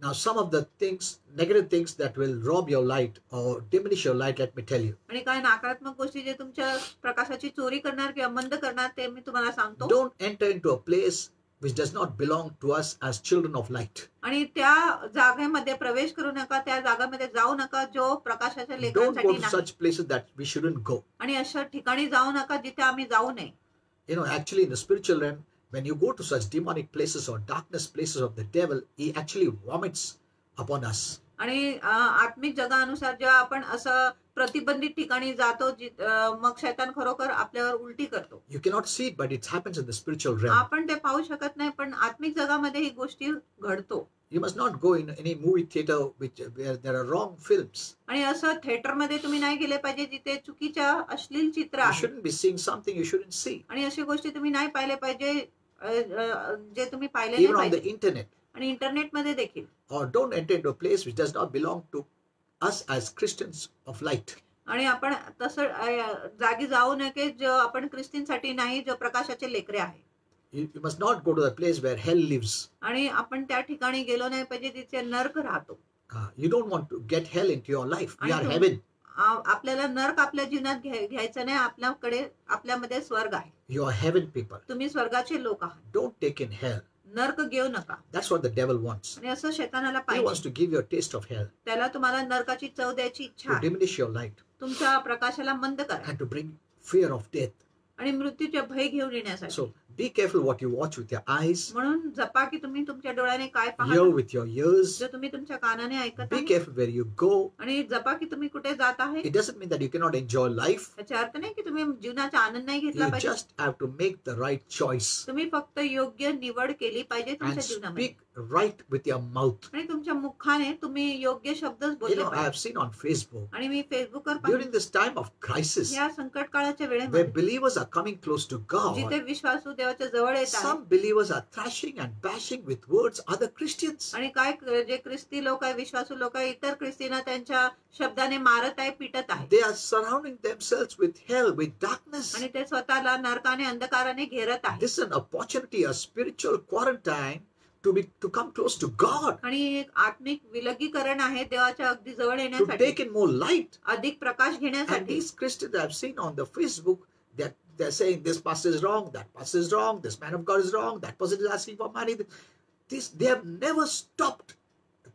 Now, some of the things, negative things that will rob your light or diminish your light, let me tell you. आणि काय नकारात्मक गोष्टी जे तुमच्या प्रकाशाची चोरी करणार किंवा मंद करणार ते मी तुम्हाला सांगतो. Don't enter into a place which does not belong to us as children of light. आणि त्या जागेमध्ये प्रवेश करू नका, त्या जागेमध्ये जाऊ नका जो प्रकाशाच्या Don't go लेकरांसाठी to नाही. such places that we shouldn't go. आणि अशा ठिकाणी जाऊ नका जिथे आम्ही जाऊ नये. You know, actually in the spiritual realm, when you go to such demonic places or darkness places of the devil, he actually vomits upon us. आणि आत्मिक जगानुसार जेव्हा आपण असं प्रतिबंधित ठिकाणी जातो मग शैतान खरोखर आपल्यावर उलटी करतो. You cannot see it, but it happens in the spiritual realm. आपण ते पाहू शकत नाही, पण आत्मिक जगामध्ये ही गोष्टी घडतो. You must not go in any movie theater where there are wrong films. आणि असं थिएटरमध्ये तुम्ही नाही गेले पाहिजे जिथे चुकीच्या अश्लील चित्र You आहे. shouldn't be seeing something you shouldn't see. आणि अशी गोष्टी तुम्ही नाही पाहिले पाहिजे जे तुम्ही पाहिले नाही Even on the पाहिजे. internet. आणि इंटरनेटमध्ये देखील. Or don't enter into a place which does not belong to us as Christians of light. आणि आपण तसं जागी जाऊ नये जो आपण ख्रिस्तींसाठी नाही, जो प्रकाशाचे लेकरे आहे. You must not go to a place where hell lives. आणि आपण त्या ठिकाणी गेलो नाही पाहिजे जिथे नरक राहतो. You don't want to get hell into your life. We I are don't. heaven. आपल्याला नरक आपल्या जीवनात घ्यायचं नाही. आपल्यामध्ये स्वर्ग आहे. You are heaven people. तुम्ही स्वर्गाचे लोक आहात. Don't take in hell. नरक घेऊ नका. That's what the devil wants. आणि असं शैतानाला He wants पाहिजे. to give you a taste of hell, त्याला तुम्हाला नरकाची चव द्यायची इच्छा to आहे. diminish your light, तुमच्या प्रकाशाला मंद करा and to bring fear of death. आणि मृत्यूचे भय घेऊन येण्यासाठी. So be careful what you watch with your eyes, म्हणून जपा की तुम्ही तुमच्या डोळ्याने काय hear पाहता, with your ears. जो तुम्ही तुमच्या कानाने ऐकत Be आहे. careful where you go. आणि जपा की तुम्ही कुठे जात आहे. It doesn't mean that you cannot enjoy life. याचा अर्थ नाही की तुम्ही जीवनाचा आनंद नाही घेतला You पाहिजे. just have to make the right choice तुम्ही फक्त योग्य निवड केली पाहिजे and तुमच्या जीवनामध्ये. speak right with your mouth. आणि तुमच्या मुखाने तुम्ही योग्य शब्दच You बोलले know, I पाहिजे. have seen on Facebook आणि मी फेसबुकवर during पाहिलं this time of crisis या संकट काळाच्या where वेळेमध्ये believers are coming close to God. जिथे विश्वासू देवाच्या जवळ येत आहे. Some believers are thrashing and bashing with words other Christians. आणि काय जे ख्रिस्ती लोक आहे, विश्वासू लोक आहे, इतर ख्रिस्तींना त्यांच्या शब्दाने मारत आहे, पिटत आहे. They are surrounding themselves with hell, with darkness. आणि ते स्वतःला नरकाने अंधकाराने घेरत आहे. This is an opportunity, a spiritual quarantine to come close to God, आणि एक आत्मिक विलगीकरण आहे देवाच्या अगदी जवळ to येण्यासाठी, take in more light. अधिक प्रकाश And घेण्यासाठी. these Christians I've seen on the Facebook that they're saying this pastor is wrong, that pastor is wrong, this man of God is wrong, that person is asking for money. They have never stopped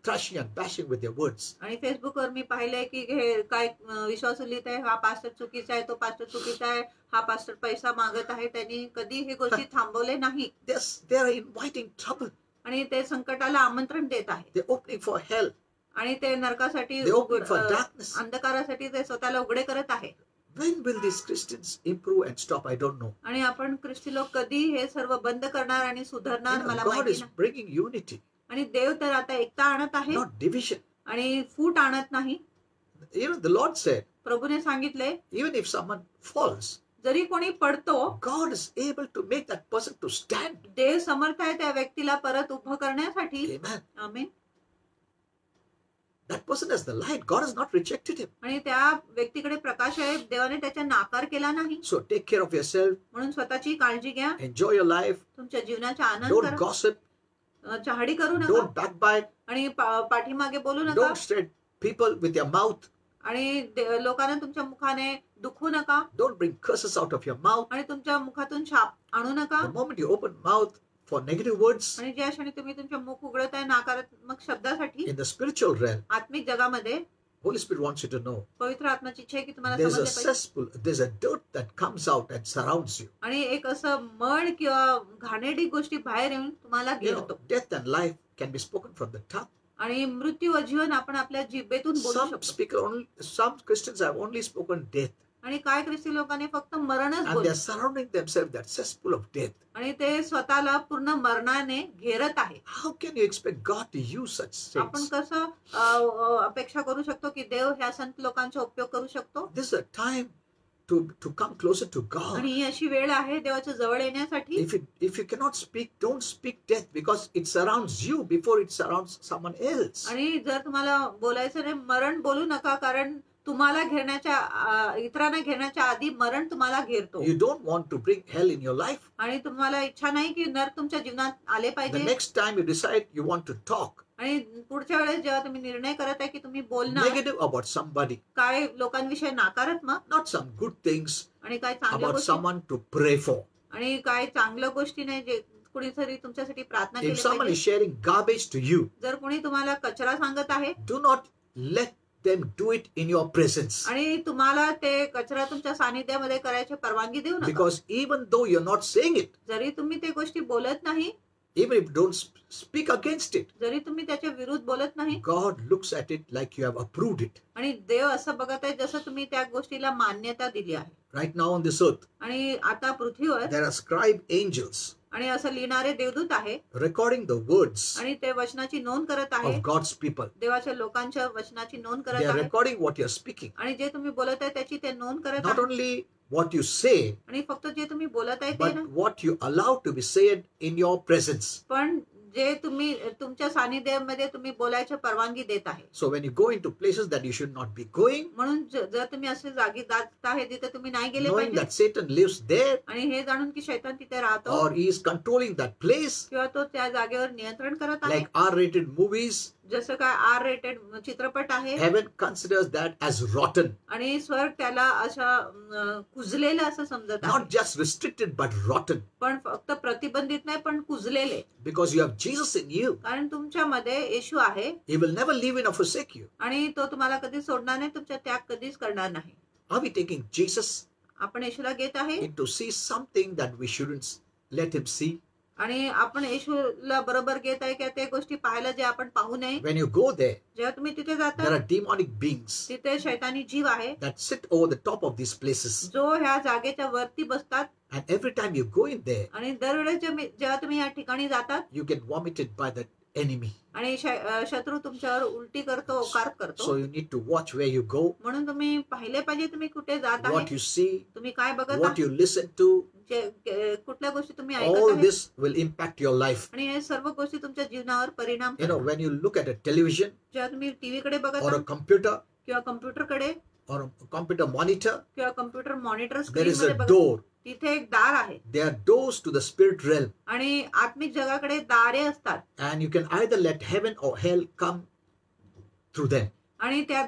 thrashing and bashing with their words. आणि फेसबुकवर मी पाहिलंय की हे काय विश्वासू लिहित आहे, हा पास्टर चुकीचा आहे, तो पास्टर चुकीचा आहे, हा पास्टर पैसा मागत आहे. त्यांनी कधी हे गोष्टी थांबवले नाही. They are inviting trouble. आणि ते संकटाला आमंत्रण देत आहे. They're opening for hell. आणि ते नरकासाठी They're opening for darkness. अंधकारासाठी ते स्वतःला उघडे करत आहे. When will these Christians improve and stop? I don't know. आणि आपण ख्रिस्ती लोक कधी हे सर्व बंद करणार आणि सुधारणार मला God माहिती is नाही. bringing unity, आणि देव तर आता एकता आणत आहे not division. आणि फूट आणत नाही. You know, the Lord said, प्रभूने सांगितले even if someone falls, जरी कोणी पडतो, God is able to make that person to stand. देव समर्थ आहे त्या व्यक्तीला परत उभं करण्यासाठी. Amen. Amen. That person has the light. God has not rejected him. आणि त्या व्यक्तीकडे प्रकाश आहे, देवाने त्याचा नाकार केला नाही. So take care of yourself. म्हणून स्वतःची काळजी घ्या. Enjoy your life. तुमच्या जीवनाचा आनंद Don't करा. gossip. चहाडी करू नका. Don't backbite. आणि पाठीमागे बोलू नका. Don't threat people with your mouth. आणि लोकांना तुमच्या मुखाने दुखवू नका. Don't bring curses out of your mouth. आणि तुमच्या मुखातून शाप आणू नका. The moment you open mouth for negative words आणि ज्या क्षणी तुम्ही तुमचे मुख उघडत आहे नकारात्मक शब्दासाठी, in the spiritual realm, आत्मिक जगामध्ये Holy Spirit wants you to know पवित्र आत्म्याची इच्छा आहे की तुम्हाला there's a समजले पाहिजे. cesspool, there's a dirt that comes out and surrounds you. आणि एक असं मळ किंवा घाणेरडी गोष्टी बाहेर येऊन तुम्हाला You know, घेरतो. death and life can be spoken from the tongue. आणि मृत्यू व जीवन आपण आपल्या जिभेतून बोलू शकतो. Some Christians have only spoken death, आणि काय ख्रिस्ती लोकांनी फक्त मरणच and they बोलले are surrounding themselves that cesspool of death. आणि ते स्वतःला पूर्ण मरणाने घेरत आहे. How can you expect God to use such आपण saints? कसं अपेक्षा करू शकतो की देव ह्या संत लोकांचा उपयोग करू शकतो? This is a time to come closer to God. आणि ही अशी वेळ आहे देवाच्या जवळ येण्यासाठी. If you cannot speak, don't speak death, because it surrounds you before it surrounds someone else. आणि जर तुम्हाला बोलायचं नाही मरण बोलू नका, कारण तुम्हाला घेण्याच्या इतरांना घेण्याच्या आधी मरण तुम्हाला घेरतो. You don't want to bring hell in your life. आणि तुम्हाला इच्छा नाही की नरक तुमच्या जीवनात आले The पाहिजे. next time you decide you want to talk आणि पुढच्या वेळेस जेव्हा तुम्ही निर्णय करत आहे की तुम्ही बोलणार negative about somebody, काय लोकांविषयी नकारात्मक not some good things आणि काय चांगल्या about गोष्टी someone to pray for. आणि काय चांगल्या गोष्टी नाही जे कुणीतरी तुमच्यासाठी प्रार्थना If केली someone पाहिजे. is sharing garbage to you, जर कोणी तुम्हाला कचरा सांगत आहे do not let them do it in your presence. आणि तुम्हाला ते कचरा तुमच्या सानिध्यामध्ये करायची परवानगी देऊ नका. Because even though you're not saying it, जरी तुम्ही ते गोष्टी बोलत नाही, even if you don't speak against it, जरी तुम्ही त्याच्या विरुद्ध बोलत नाही, God looks at it like you have approved it. आणि देव असं बघत आहे जसं तुम्ही त्या गोष्टीला मान्यता दिली आहे. Right now on this earth, आणि आता पृथ्वीवर there are scribe angels आणि असं लिहिणारे देवदूत आहे recording the words आणि ते वचनाची नोंद करत आहे. of God's people. देवाच्या लोकांच्या वचनाची नोंद They करत are आहे recording what you're speaking. आणि जे तुम्ही बोलत आहे त्याची ते नोंद करत Not आहे. only what you say, आणि फक्त जे तुम्ही बोलत आहे ते but ना, what you allow to be said in your presence. पण जे तुम्ही तुमच्या सानिध्यामध्ये तुम्ही बोलायची परवानगी देत आहे. So when you go into places that you should not be going, म्हणून जर तुम्ही असे जागी जात आहे तिथे तुम्ही नाही गेले knowing पाहिजे that Satan lives there आणि हे जाणून की शैतान तिथे राहतो or he is controlling that place, किंवा तो त्या जागेवर नियंत्रण करत आहे. like R-rated movies, जसं काय R-rated चित्रपट आहे heaven considers that as rotten, आणि स्वर्ग त्याला अशा कुजलेलं असं समजत आहे. not just restricted but rotten, पण फक्त प्रतिबंधित नाही पण कुजलेले, because you have Jesus in you. कारण तुमच्यामध्ये येशू आहे He will never leave you nor forsake you. आणि तो तुम्हाला कधीच सोडणार नाही, तुमचा त्याग कधीच करणार नाही. Are we taking Jesus आपण येशूला घेत आहे in to see something that we shouldn't let him see? आणि आपण येशूला बरोबर घेत आहे की ते गोष्टी पाहायला जे आपण पाहू नये. When you go there, जेव्हा तुम्ही तिथे there जाता are demonic beings तिथे शैतानी जीव आहे that sit over the top of these places. जो ह्या जागेच्या वरती बसतात. And every time you go in there, आणि दरवेळेस जेव्हा तुम्ही या ठिकाणी जातात you get vomited by the enemy. आणि शत्रू तुमच्यावर उलटी करतो, ओकार करतो. So you need to watch where you go, म्हणून तुम्ही पाहिले पाहिजे तुम्ही कुठे जात what आहे, you see, तुम्ही काय बघत what आहात, you listen to. कुठल्या गोष्टी तुम्ही ऐकत All आहे. this will impact your life. आणि हे सर्व गोष्टी तुमच्या जीवनावर परिणाम You know, करतात. when you look at a television जेव्हा तुम्ही टीव्ही कडे बघत or a आहात computer किंवा कम्प्युटर कडे or a computer monitor, किंवा computer monitor there screen is मध्ये a बघत, door. तिथे एक दार आहे There are doors to the spirit realm. आणि आत्मिक जगाकडे दारे असतात. And you can either let heaven or hell come through them. आणि त्या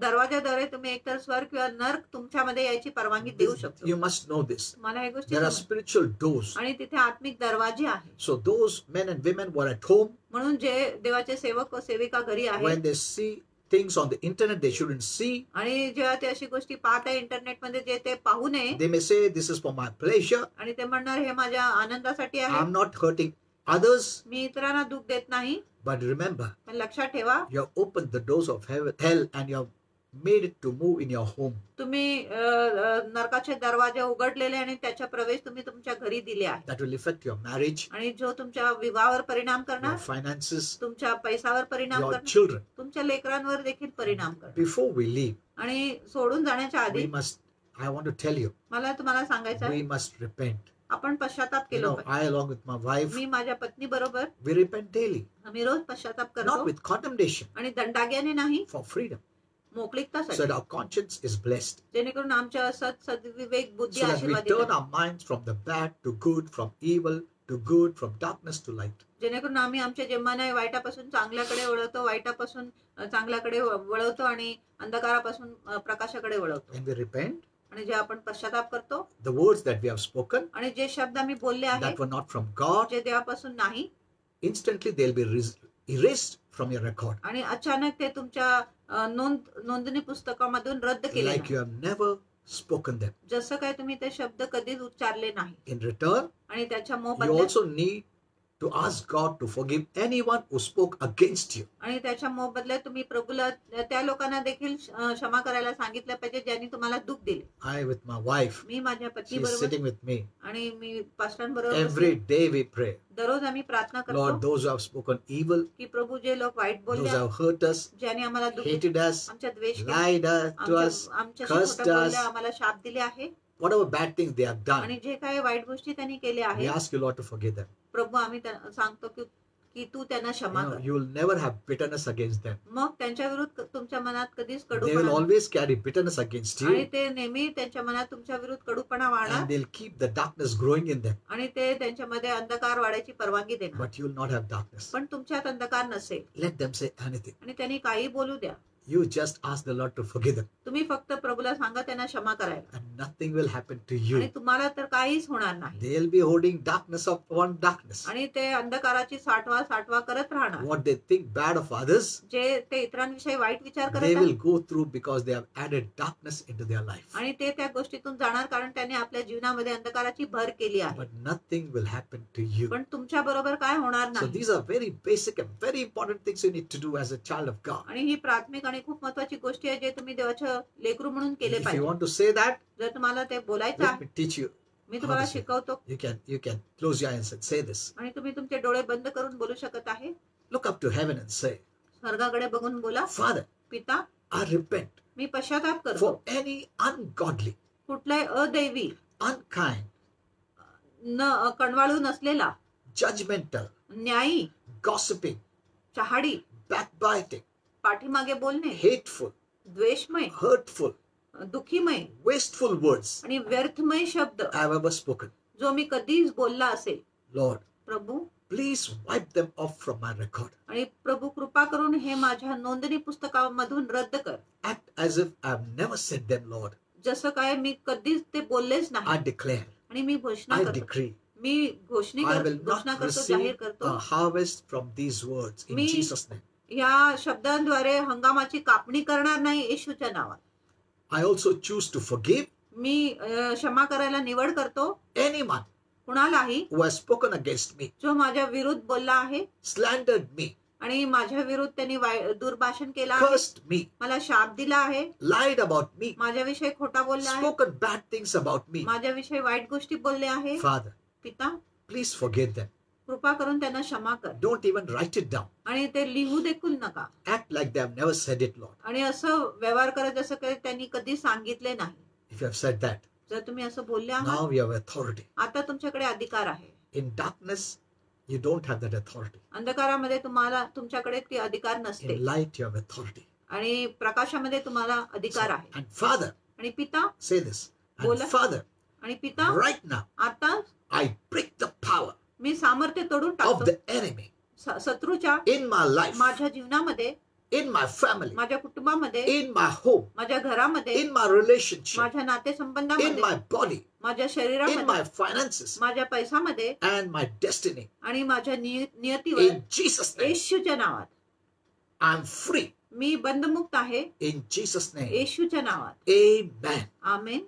दरवाजाद्वारे तुम्ही एकतर स्वर्ग किंवा नर्क तुमच्यामध्ये यायची परवानगी देऊ शकतो. You must know this. मला हे गोष्टी There are समज- spiritual doors. आणि तिथे आत्मिक दरवाजे आहेत. So those men and women were at home. म्हणून जे देवाचे सेवक व सेविका घरी आहेत When they see things on the internet they shouldn't see, आणि जेव्हा ते अशी गोष्टी पाहत आहे इंटरनेटमध्ये जे ते पाहू नये they may say, this is for my pleasure. आणि ते म्हणणार हे माझ्या आनंदासाठी आहे, I'm not hurting others. मी इतरांना दुःख देत नाही. But remember, पण लक्षात ठेवा you have opened the doors of hell and you have made it to move in your home. तुम्ही नरकाचे दरवाजे उघडलेले आणि त्याचा प्रवेश तुम्ही तुमच्या घरी दिले आहे. That will affect your marriage, आणि जो तुमच्या विवाहावर परिणाम your करणार, finances, तुमच्या पैशावर परिणाम your करणार, children. तुमच्या लेकरांवर देखील परिणाम करणार. Before we leave, आणि सोडून जाण्याच्या आधी I want to tell you, मला तुम्हाला सांगायचं आहे, we must repent. आपण पश्चाताप You केलो know, पाहिजे. I along with my wife, मी माझ्या पत्नी बरोबर we repent daily, आम्ही रोज पश्चाताप not करतो with condemnation, आणि दंडाग्याने नाही, for freedom, so मोकळीकतासाठी, that our conscience is blessed, जेणेकरून आमच्या सद्विवेक बुद्धी so that we आशीर्वादित turn आहे. our minds from the bad to good, from evil to good, from darkness to light. जेणेकरून आम्ही आमचे जे मन आहे वाईटापासून चांगल्याकडे वळवतो, वाईटापासून चांगल्याकडे वळवतो आणि अंधकारापासून प्रकाशाकडे वळवतो. When we repent, आणि जे आपण पश्चाताप करतो the words that we have spoken आणि जे शब्द आम्ही बोलले आहेत that were not from God, जे देवापासून नाही, instantly they'll be erased from your record, आणि अचानक ते तुमच्या नोंदणी पुस्तकामधून रद्द केले like you नाही. have never spoken them. जसं काय तुम्ही ते शब्द कधीच उच्चारले नाही. In return, आणि त्याच्या you मोबदल्यात also need to ask God to forgive anyone who spoke against you. आणि त्याच्या मोबदल्यात तुम्ही प्रभूला त्या लोकांना देखील क्षमा करायला सांगितलं पाहिजे ज्यांनी तुम्हाला दुःख दिले. I with my wife, मी माझ्या पत्नी she's बरोबर sitting with me. आणि मी पास्टरांबरोबर Every बसून day we pray. दररोज आम्ही प्रार्थना Lord, करतो those who have spoken evil, की प्रभू जे लोक वाईट those बोलले who have hurt us, ज्याने आम्हाला दुःख hated us, आमच्या द्वेष केला, lied to us, आमच्याशी cursed खोटं बोलले, us, आम्हाला शाप दिले आहे whatever bad things they have आणि done, जे काही वाईट गोष्टी त्यांनी केल्या we आहेत ask you, Lord, to forgive them. प्रभू आम्ही सांगतो की तू त्यांना क्षमा कर. You will never have bitterness against them. मग त्यांच्या विरुद्ध तुमच्या मनात कधीच They will कडूपणा always carry bitterness against आणि you, ते नेहमी त्यांच्या मनात तुमच्या विरुद्ध कडूपणा वाढणार and they'll keep the darkness growing in them. आणि ते त्यांच्यामध्ये अंधकार वाढायची परवानगी देणार. But you will not have darkness. पण तुमच्यात अंधकार नसेल Let them say anything. आणि त्यांनी काही बोलू द्या. You just ask the Lord to forgive them, तुम्ही फक्त प्रभूला सांगा त्यांना क्षमा करायला and nothing will happen to आणि you. तुम्हाला तर काहीच होणार नाही They'll be holding darkness upon darkness. आणि ते अंधकाराची साठवा करत राहणार. What they think bad of others, जे ते इतरांविषयी वाईट विचार they करत will आहेत go through because they have added darkness into their life. आणि ते त्या गोष्टीतून जाणार कारण त्यांनी आपल्या जीवनामध्ये अंधकाराची भर केली आहे. But nothing will happen to you. पण तुमच्या बरोबर काय होणार So नाही. these are very basic and very important things you need to do as a child of God. आणि ही प्राथमिक आणि खूप महत्वाची गोष्टी आहे जे तुम्ही देवाचं लेकरू म्हणून केले If you पाहिजे. want to say that, जर तुम्हाला ते बोलायचं let आहे me teach you. मी तुम्हाला how to say. शिकवतो You can close your eyes and say this. आणि तुम्ही तुमचे डोळे बंद करून बोलू शकत आहे. Look up to heaven and say, स्वर्गाकडे बघून बोला, Father, पिता I repent मी पश्चाताप करतो for any ungodly, कुठलाही अदैवी unkind, कणवाळू नसलेला, judgmental, न्यायी, gossiping, चहाडी, backbiting, पाठीमागे बोलणे, hateful, द्वेषमय, hurtful, दुखीमय wasteful words आणि व्यर्थमय शब्द I have ever spoken. जो मी कधीच बोलला असेल Lord, Prabhu please wipe them off from my record. आणि प्रभू कृपा करून हे माझ्या नोंदणी पुस्तकामधून रद्द कर. Act as if I have never said them, Lord. जसं काय मी कधीच ते बोललेच I नाही declare, आणि मी घोषणा I करतो, decree, मी I will घोषणा not करतो, जाहीर receive करतो. a harvest from these words in Me- Jesus' name. या शब्दांद्वारे हंगामाची कापणी करणार नाही येशूच्या नावात. I also choose to forgive मी क्षमा करायला निवड करतो anyone कुणालाही who has spoken against me, जो माझ्या विरुद्ध बोलला आहे slandered me, आणि माझ्या विरुद्ध त्यांनी दुर्भाषण केलं आहे, cursed me, मला शाप दिला आहे, lied about me, माझ्याविषयी खोटा बोलला आहे, spoken bad things about me. माझ्याविषयी वाईट गोष्टी बोलले आहे. Father, पिता please forgive them. कृपा करून त्यांना क्षमा कर Don't even write it down. आणि ते लिहू देखील नका Act like they have never said it, Lord. आणि असं व्यवहार करत जसं काही त्यांनी कधी सांगितले नाही. If you have said that, जर तुम्ही असं बोलले आहात now you have authority. आता तुमच्याकडे अधिकार आहे. In darkness, you don't have that authority. अंधकारामध्ये तुमच्याकडे ती अधिकार नसते In light, you have authority. आणि प्रकाशामध्ये तुम्हाला अधिकार आहे. And Father, आणि पिता say this. And बोला. Father, आणि पिता right now, आता I break the power मी सामर्थ्य तोडून of टाकतो the enemy शत्रूच्या in my life, माझ्या जीवनामध्ये, in my family, माझ्या कुटुंबामध्ये, in my home, माझ्या घरामध्ये, in my relationship, माझ्या in नातेसंबंधामध्ये, my body, माझ्या in शरीरामध्ये, my finances, माझ्या पैशामध्ये and my destiny. आणि माझ्या नियतीवर In Jesus' name, येशूच्या नावात I'm free. मी बंधमुक्त आहे. In Jesus' name, येशूच्या नावात amen. Amen.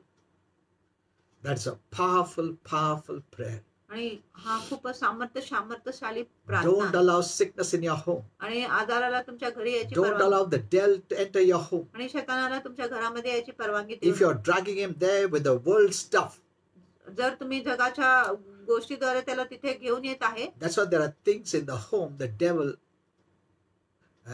That's a powerful, powerful prayer. आणि हा खूप सामर्थ्यशाली Don't प्रार्थना allow sickness in your home. आणि आजाराला तुमच्या घरी यायची Don't परवानगी allow the devil to enter your home. आणि शैतानाला तुमच्या घरामध्ये यायची परवानगी देऊ If you're dragging him there with the world stuff, नका. जर तुम्ही जगाच्या गोष्टीद्वारे त्याला तिथे घेऊन येत आहे, that's why there are things in the home the devil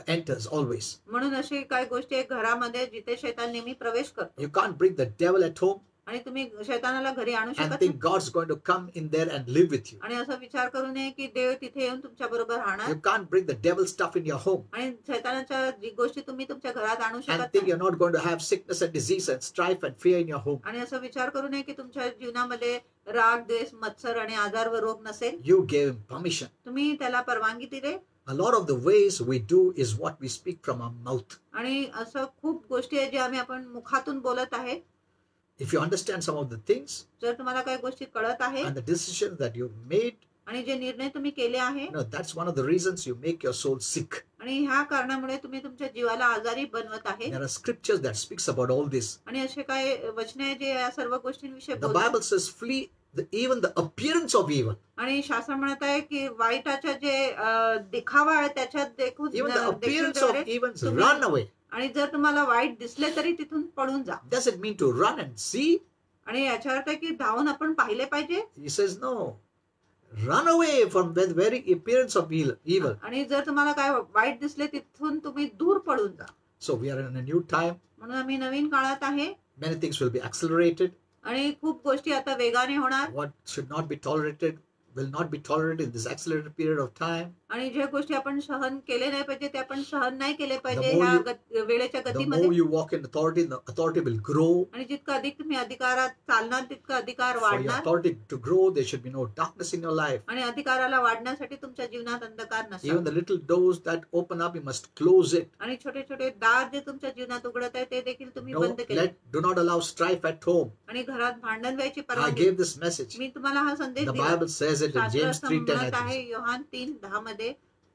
enters always. म्हणून अशी काही गोष्टी आहेत घरामध्ये जिथे शैतान नेहमी प्रवेश करतो You can't bring the devil at home आणि तुम्ही शैतानाला घरी आणू and शकत think नाही God's going to come in there and live with you. आणि असा विचार करू नये की देव तिथे येऊन तुमच्या बरोबर राहणार You can't bring the devil stuff in your home आणि शैतानाच्या जी गोष्टी तुम्ही तुमच्या घरात आणू and शकत think नाही you're not going to have sickness and disease and strife and fear in your home. आणि असं विचार करू नये की तुमच्या जीवनामध्ये राग, द्वेष, मत्सर आणि आजार व रोग नसेल. You gave him permission. तुम्ही त्याला परवानगी दिली A lot of the ways we do is what we speak from our mouth. आणि असं खूप गोष्टी आहेत ज्या आपण मुखातून बोलत आहे. If you understand some of the things जर तुम्हाला काही गोष्टी कळत आहे and the decisions that you've made, आणि जे निर्णय तुम्ही केले आहे that's one of the reasons you make your soul sick. आणि ह्या कारणामुळे तुम्ही तुमच्या जीवाला आजारी बनवत आहे. There are scriptures that speaks about all this. आणि असे काही वचने आहे जे या सर्व गोष्टींविषयी The बोलतात. Bible says, flee even the appearance of evil. आणि शास्त्र म्हणत आहे की वाईटाच्या जे दिखावा आहे त्याच्यात देखून Even the appearance of देखील evils, तुम्ही- run away. आणि जर तुम्हाला वाईट दिसले तरी तिथून पळून जा. Does it mean to run and see? आणि याचा अर्थ आहे की धावून आपण पाहिले पाहिजे. He says, no. Run away from the very appearance of evil. आणि जर तुम्हाला काय वाईट दिसले तिथून तुम्ही दूर पळून जा. So we are in a new time. म्हणून आम्ही नवीन काळात आहे Many things will be accelerated. आणि खूप गोष्टी आता वेगाने होणार. What should not be tolerated will not be tolerated in this accelerated period of time. आणि ज्या गोष्टी आपण सहन केले नाही पाहिजे ते आपण सहन नाही केले पाहिजे The more ह्या वेळेच्या The गतीमध्ये. more you walk in authority, the authority will grow. आणि जितकं अधिक तुम्ही अधिकारात चालणार तितकं अधिकार For your वाढणार. authority to grow, there should be no darkness in your life. आणि अधिकाराला वाढण्यासाठी तुमच्या जीवनात अंधकार Even नसावा. the little doors that open up, you must close it. आणि छोटे छोटे दार जे तुमच्या जीवनात उघडत आहे ते देखील तुम्ही बंद केले. Do not allow strife at home. आणि घरात भांडण व्हायची I परवानगी. gave this message. मी तुम्हाला हा संदेश The दिला. Bible says it in शास्त्र James असं 3:10. म्हणत आहे योहान 3:10 मध्ये,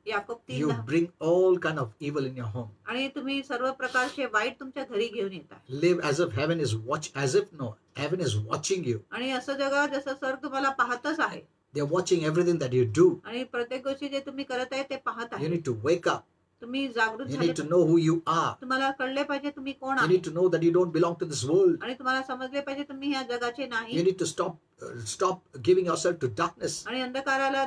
Yakob You 3:10. bring all kind of evil in your home. आणि तुम्ही सर्व प्रकारचे वाईट तुमच्या घरी घेऊन येता. Live as if heaven is watching you. आणि असं जगा जसं स्वर्ग तुम्हाला पाहतच आहे. They're watching everything that you do. आणि प्रत्येक गोष्टी जे तुम्ही करत आहे ते पाहत You आहे. need to wake up. तुम्ही जागृत You झाले need to know who you are. तुम्हाला कळले पाहिजे तुम्ही कोण You आहे. need to know that you don't belong to this world. आणि तुम्हाला समजले पाहिजे तुम्ही ह्या जगाचे You नाही. need to stop giving yourself to darkness. आणि अंधकाराला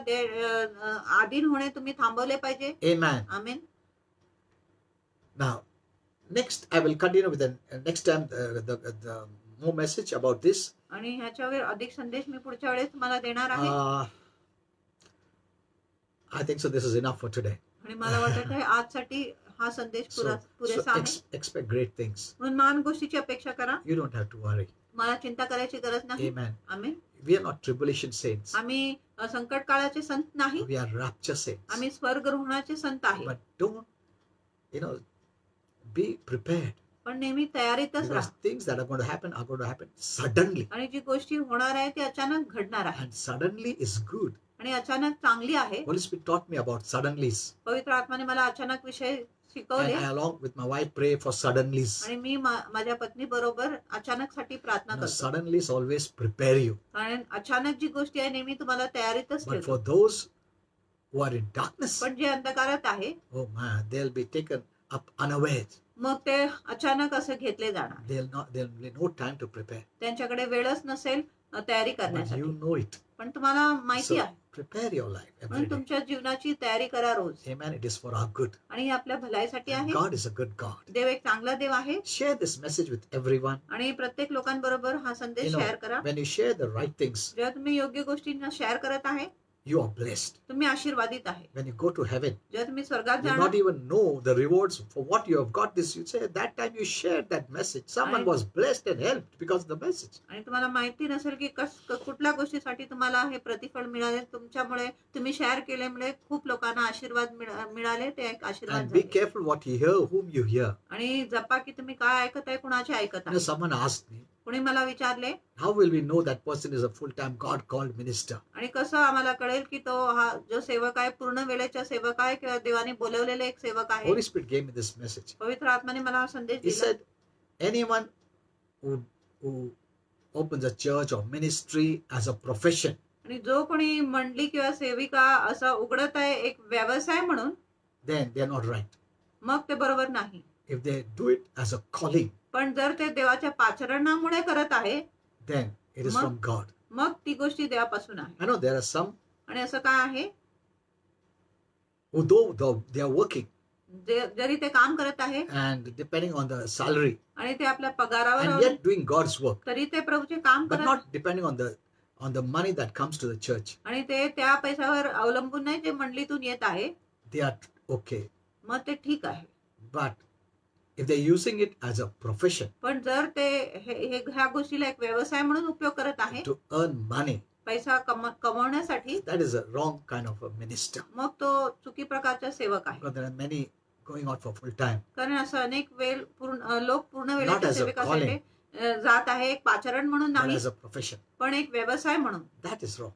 अधीन होणे तुम्ही थांबवले पाहिजे. Amen. Amen. Now, next I will continue with the next time the more message about this. आणि ह्याच्यावर अधिक संदेश मी पुढच्या वेळेस तुम्हाला देणार आहे. I think so. This is enough for today. आणि मला वाटत आहे आजसाठी हा संदेश So पुरेसा आहे. expect great things. म्हणून महान गोष्टीची अपेक्षा करा. You don't have to worry. मला चिंता करायची गरज नाही. Amen. Amen. We are not tribulation saints. आम्ही संकट काळाचे संत नाही. We are rapture saints. आम्ही स्वर्गरोहणाचे संत आहे. But don't, be prepared. पण नेहमी तयारीतच Because राहा. things that are going to happen suddenly. आणि जी गोष्टी होणार आहे ती अचानक घडणार आहे. And suddenly is good. आणि अचानक चांगली आहे. Holy Spirit taught me about suddenlies. पवित्र आत्माने मला अचानक विषय शिकवले. And I along with my wife pray for suddenlies. आणि मी माझ्या पत्नी बरोबर अचानक साठी प्रार्थना करतो. Suddenlies always prepare you. कारण अचानक जी गोष्टी आहे नेहमी तुम्हाला तयारीतच But ठेवतो. for those who are in darkness, पण जे अंधकारात आहे oh man, they'll be taken up unawares. मग ते अचानक असे घेतले जाणार. There'll be no time to prepare. त्यांच्याकडे वेळच नसेल तयारी But करण्यासाठी. you know it. पण तुम्हाला माहिती So आहे. prepare your life every म्हणून day. तुमच्या जीवनाची तयारी करा रोज. Amen. It is for our good. आणि हे आपल्या भलाईसाठी आहे. God is a good God. देव एक चांगला देव आहे. Share this message with everyone. आणि प्रत्येक लोकांबरोबर हा संदेश शेअर करा. When you share the right things, जेव्हा तुम्ही योग्य गोष्टींना शेअर करत आहे you are blessed. तुम्ही आशीर्वादित आहे. When you go to heaven, जेव्हा तुम्ही स्वर्गात you जाणार not even know the rewards for what you have got. This you say that time you shared that message. Someone was blessed and helped because of the message. आणि तुम्हाला माहिती नसेल की कुठल्या गोष्टीसाठी तुम्हाला हे प्रतिफळ मिळाले. तुमच्यामुळे तुम्ही शेअर केल्यामुळे खूप लोकांना आशीर्वाद मिळाले. ते एक आशीर्वाद And be झाले. careful what you hear, whom you hear. आणि जपा की तुम्ही काय ऐकत आहे कुणाचे ऐकत आहे. Someone asked me, कुणी मला विचारले how will we know that person is a full-time God-called minister? आणि कसं आम्हाला कळेल की तो हा जो सेवक आहे पूर्ण वेळेचा सेवक आहे किंवा देवाने बोलवलेले एक सेवक आहे. Holy Spirit gave me this message. पवित्र आत्माने मला हा संदेश He दिला. said, anyone who opens a church or ministry as a profession, आणि जो कोणी मंडली किंवा सेविका असं उघडत आहे एक व्यवसाय म्हणून then they are not right. मग ते बरोबर नाही. If they do it as a calling, पण जर ते देवाच्या पाचरणामुळे करत आहे then it is from God. मग ती गोष्टी देवापासून आहे. I know there are some आणि असं काय आहे who though they are working जरी ते काम करत आहे and depending on the salary आणि ते आपल्या पगारावर and yet doing God's work, तरी ते प्रभूचे काम but करत not depending on the money that comes to the church, आणि ते त्या पैशावर अवलंबून नाही जे मंडलीतून येत आहे they are okay. मग ते ठीक आहे. But if they're using it as a profession पण जर ते ह्या गोष्टीला एक व्यवसाय म्हणून उपयोग करत आहे to earn money, पैसा कमवण्यासाठी that is a wrong kind of a minister. मग तो चुकी प्रकारचा सेवक आहे. Because there are many going out for full time. कारण असं अनेक वेळ लोक पूर्ण Not वेळेच्या as a सेवकासाठी जात आहे एक पाचारण म्हणून But नाही as a profession. पण एक व्यवसाय म्हणून. That is wrong.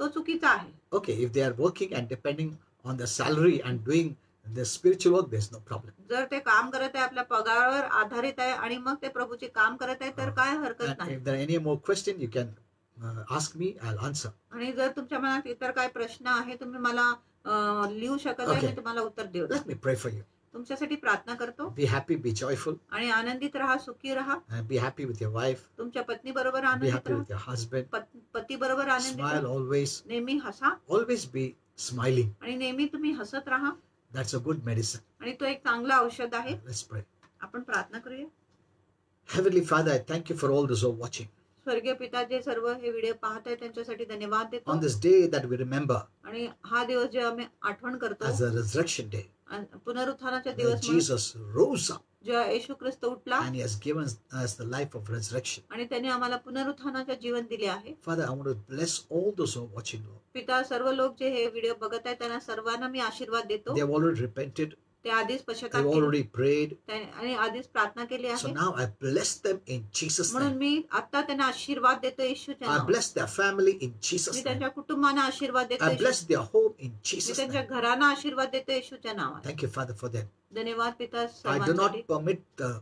तो चुकीचा आहे. Okay, if they are working and depending on the salary and doing their spiritual work, there's no problem. जर ते काम करत आहे आपल्या पगारावर आधारित आहे आणि मग ते प्रभूचे काम करत आहे तर काय हरकत And नाही. if there are any more questions, you can ask me, I'll answer. आणि जर तुमच्या मनात इतर काय प्रश्न आहे तुम्ही मला लिहू शकत आहे, Okay. मी तुम्हाला उत्तर देऊ. Let me pray for you. तुमच्यासाठी प्रार्थना करतो. Be happy, be joyful, आणि आनंदित राहा, सुखी राहा. and be happy with your wife. तुमच्या पत्नी बरोबर Be आनंदित happy राहा. with your husband. पती बरोबर आनंदित Smile राहा. always. नेहमी हसा Always be smiling. आणि नेहमी तुम्ही हसत राहा. That's a good medicine. आणि तो एक चांगलं औषध आहे. Let's pray. आपण प्रार्थना करूया. Heavenly Father, I thank you for all those who are watching. स्वर्गीय पिता जे सर्व हे व्हिडिओ पाहत आहेत त्यांच्यासाठी धन्यवाद देतो. On this day that we remember आणि हा दिवस जे आम्ही आठवण करतो as a resurrection day, आणि पुनरुत्थानाचा where दिवस म्हणून Jesus rose up जेव्हा येशू ख्रिस्त उठला and He has given us the life of resurrection. आणि त्याने आम्हाला पुनरुत्थानाचे जीवन दिले आहे. Father, I want to bless all those who are watching, Lord. पिता सर्व लोक जे हे व्हिडिओ बघत आहेत त्यांना सर्वांना मी आशीर्वाद देतो. They have already repented. ते आधीच पश्चाताप They've केले already prayed. आणि आधीच प्रार्थना केली So आहे. now I bless them in Jesus' म्हणून name. मी आता त्यांना आशीर्वाद देतो येशूच्या I नावात. bless their family in me Jesus' name. त्यांच्या कुटुंबांना आशीर्वाद देतो I Yeshu. bless their home in me Jesus' त्यांच्या name. घरांना आशीर्वाद देतो येशूच्या नावात. Thank you, Father, for them. धन्यवाद पिता I do सर्वांसाठी. not permit the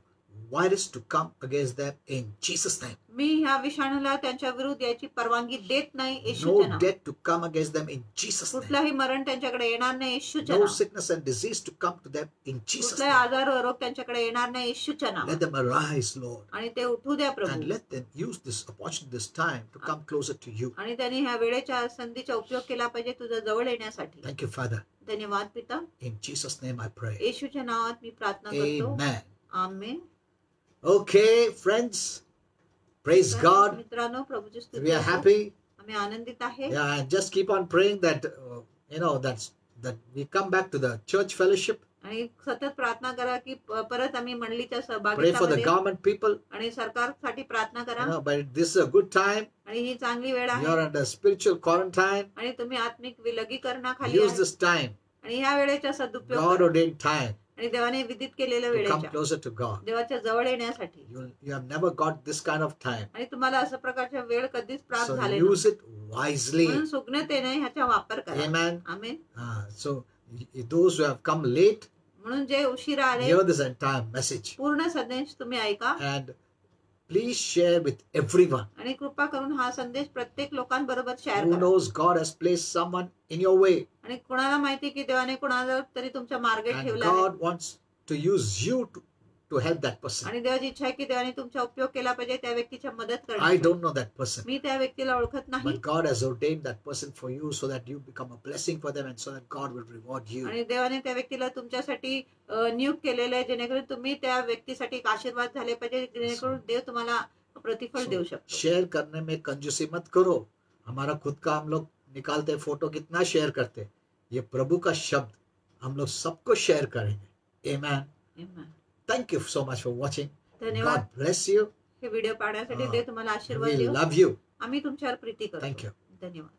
virus to come against them in Jesus' name. मी ह्या विषाणूला त्यांच्या विरुद्ध याची परवानगी देत नाही येशूच्या No नावात. death to come against them in Jesus' name. कुठलाही मरण त्यांच्याकडे येणार नाही येशूच्या No नावात. sickness and disease to come to them in Jesus' कुठलाही name. आजार व रोग त्यांच्याकडे येणार नाही येशूच्या Let नावात. them arise, Lord, आणि ते उठू द्या and Prabhu. let them use this opportunity, this time to come closer to you. आणि त्यांनी ह्या वेळेच्या संधीचा उपयोग केला पाहिजे तुझ्या जवळ येण्यासाठी. Thank you, Father. धन्यवाद पिता. In Jesus' name I pray. येशूच्या नावात मी प्रार्थना करतो. Amen. आमेन. Okay, friends. Praise God. मित्रांनो प्रभूची स्तुती We are असो. happy. आम्ही आनंदित आहे. Yeah, and just keep on praying that, that we come back to the church fellowship. आणि सतत प्रार्थना करा की परत आम्ही मंडळीच्या Pray for the सहभागितामध्ये government people. आणि सरकारसाठी प्रार्थना करा. But this is a good time. आणि ही चांगली वेळ You are आहे. under spiritual quarantine. आणि तुम्ही आत्मिक विलगीकरणाखाली Use आहे. this time, आणि ह्या वेळेचा सदुपयोग God करा. ordained time, आणि देवाने विदित केलेल्या to come वेळेच्या closer to God. देवाच्या जवळ येण्यासाठी. You have never got this kind of time. आणि तुम्हाला अशा प्रकारच्या वेळ कधीच प्राप्त So झाले use it wisely. म्हणून सुज्ञतेने ह्याचा वापर करा. Amen. Amen. So those who have come late, म्हणून जे उशिरा आले hear this entire message. पूर्ण संदेश तुम्ही ऐका And please share with everyone. आणि कृपा करून हा संदेश प्रत्येक लोकांबरोबर शेअर Who करा. knows God has placed someone in your way. आणि कुणाला माहिती की देवाने कुणाला तरी तुमच्या मार्गे And ठेवला आहे. God wants to use you to help that person. आणि देवाची इच्छा आहे की देवाने तुमचा उपयोग केला पाहिजे त्या व्यक्तीच्या मदत I करण्यासाठी. don't know that person. मी त्या व्यक्तीला ओळखत नाही. But God has ordained that person for you so that you become a blessing for them and so that God will reward you. आणि देवाने त्या व्यक्तीला तुमच्यासाठी नियुक्त केलेलं आहे जेणेकरून तुम्ही त्या व्यक्तीसाठी एक आशीर्वाद झाले पाहिजे जेणेकरून देव तुम्हाला प्रतिफल देऊ शकतो. शेयर करने में कंजूसी मत करो. हमारा खुद का हम लोग निकालते फोटो कितना शेयर करते. ये प्रभु का शब्द हम लोग सबको शेयर करेंगे. Amen. Amen. Thank you so much for watching. धन्यवाद. God bless you. हे व्हिडिओ पाहण्यासाठी देव तुम्हाला आशीर्वाद We देऊ. love you. आम्ही तुमच्यावर प्रीती करतो. Thank you. धन्यवाद.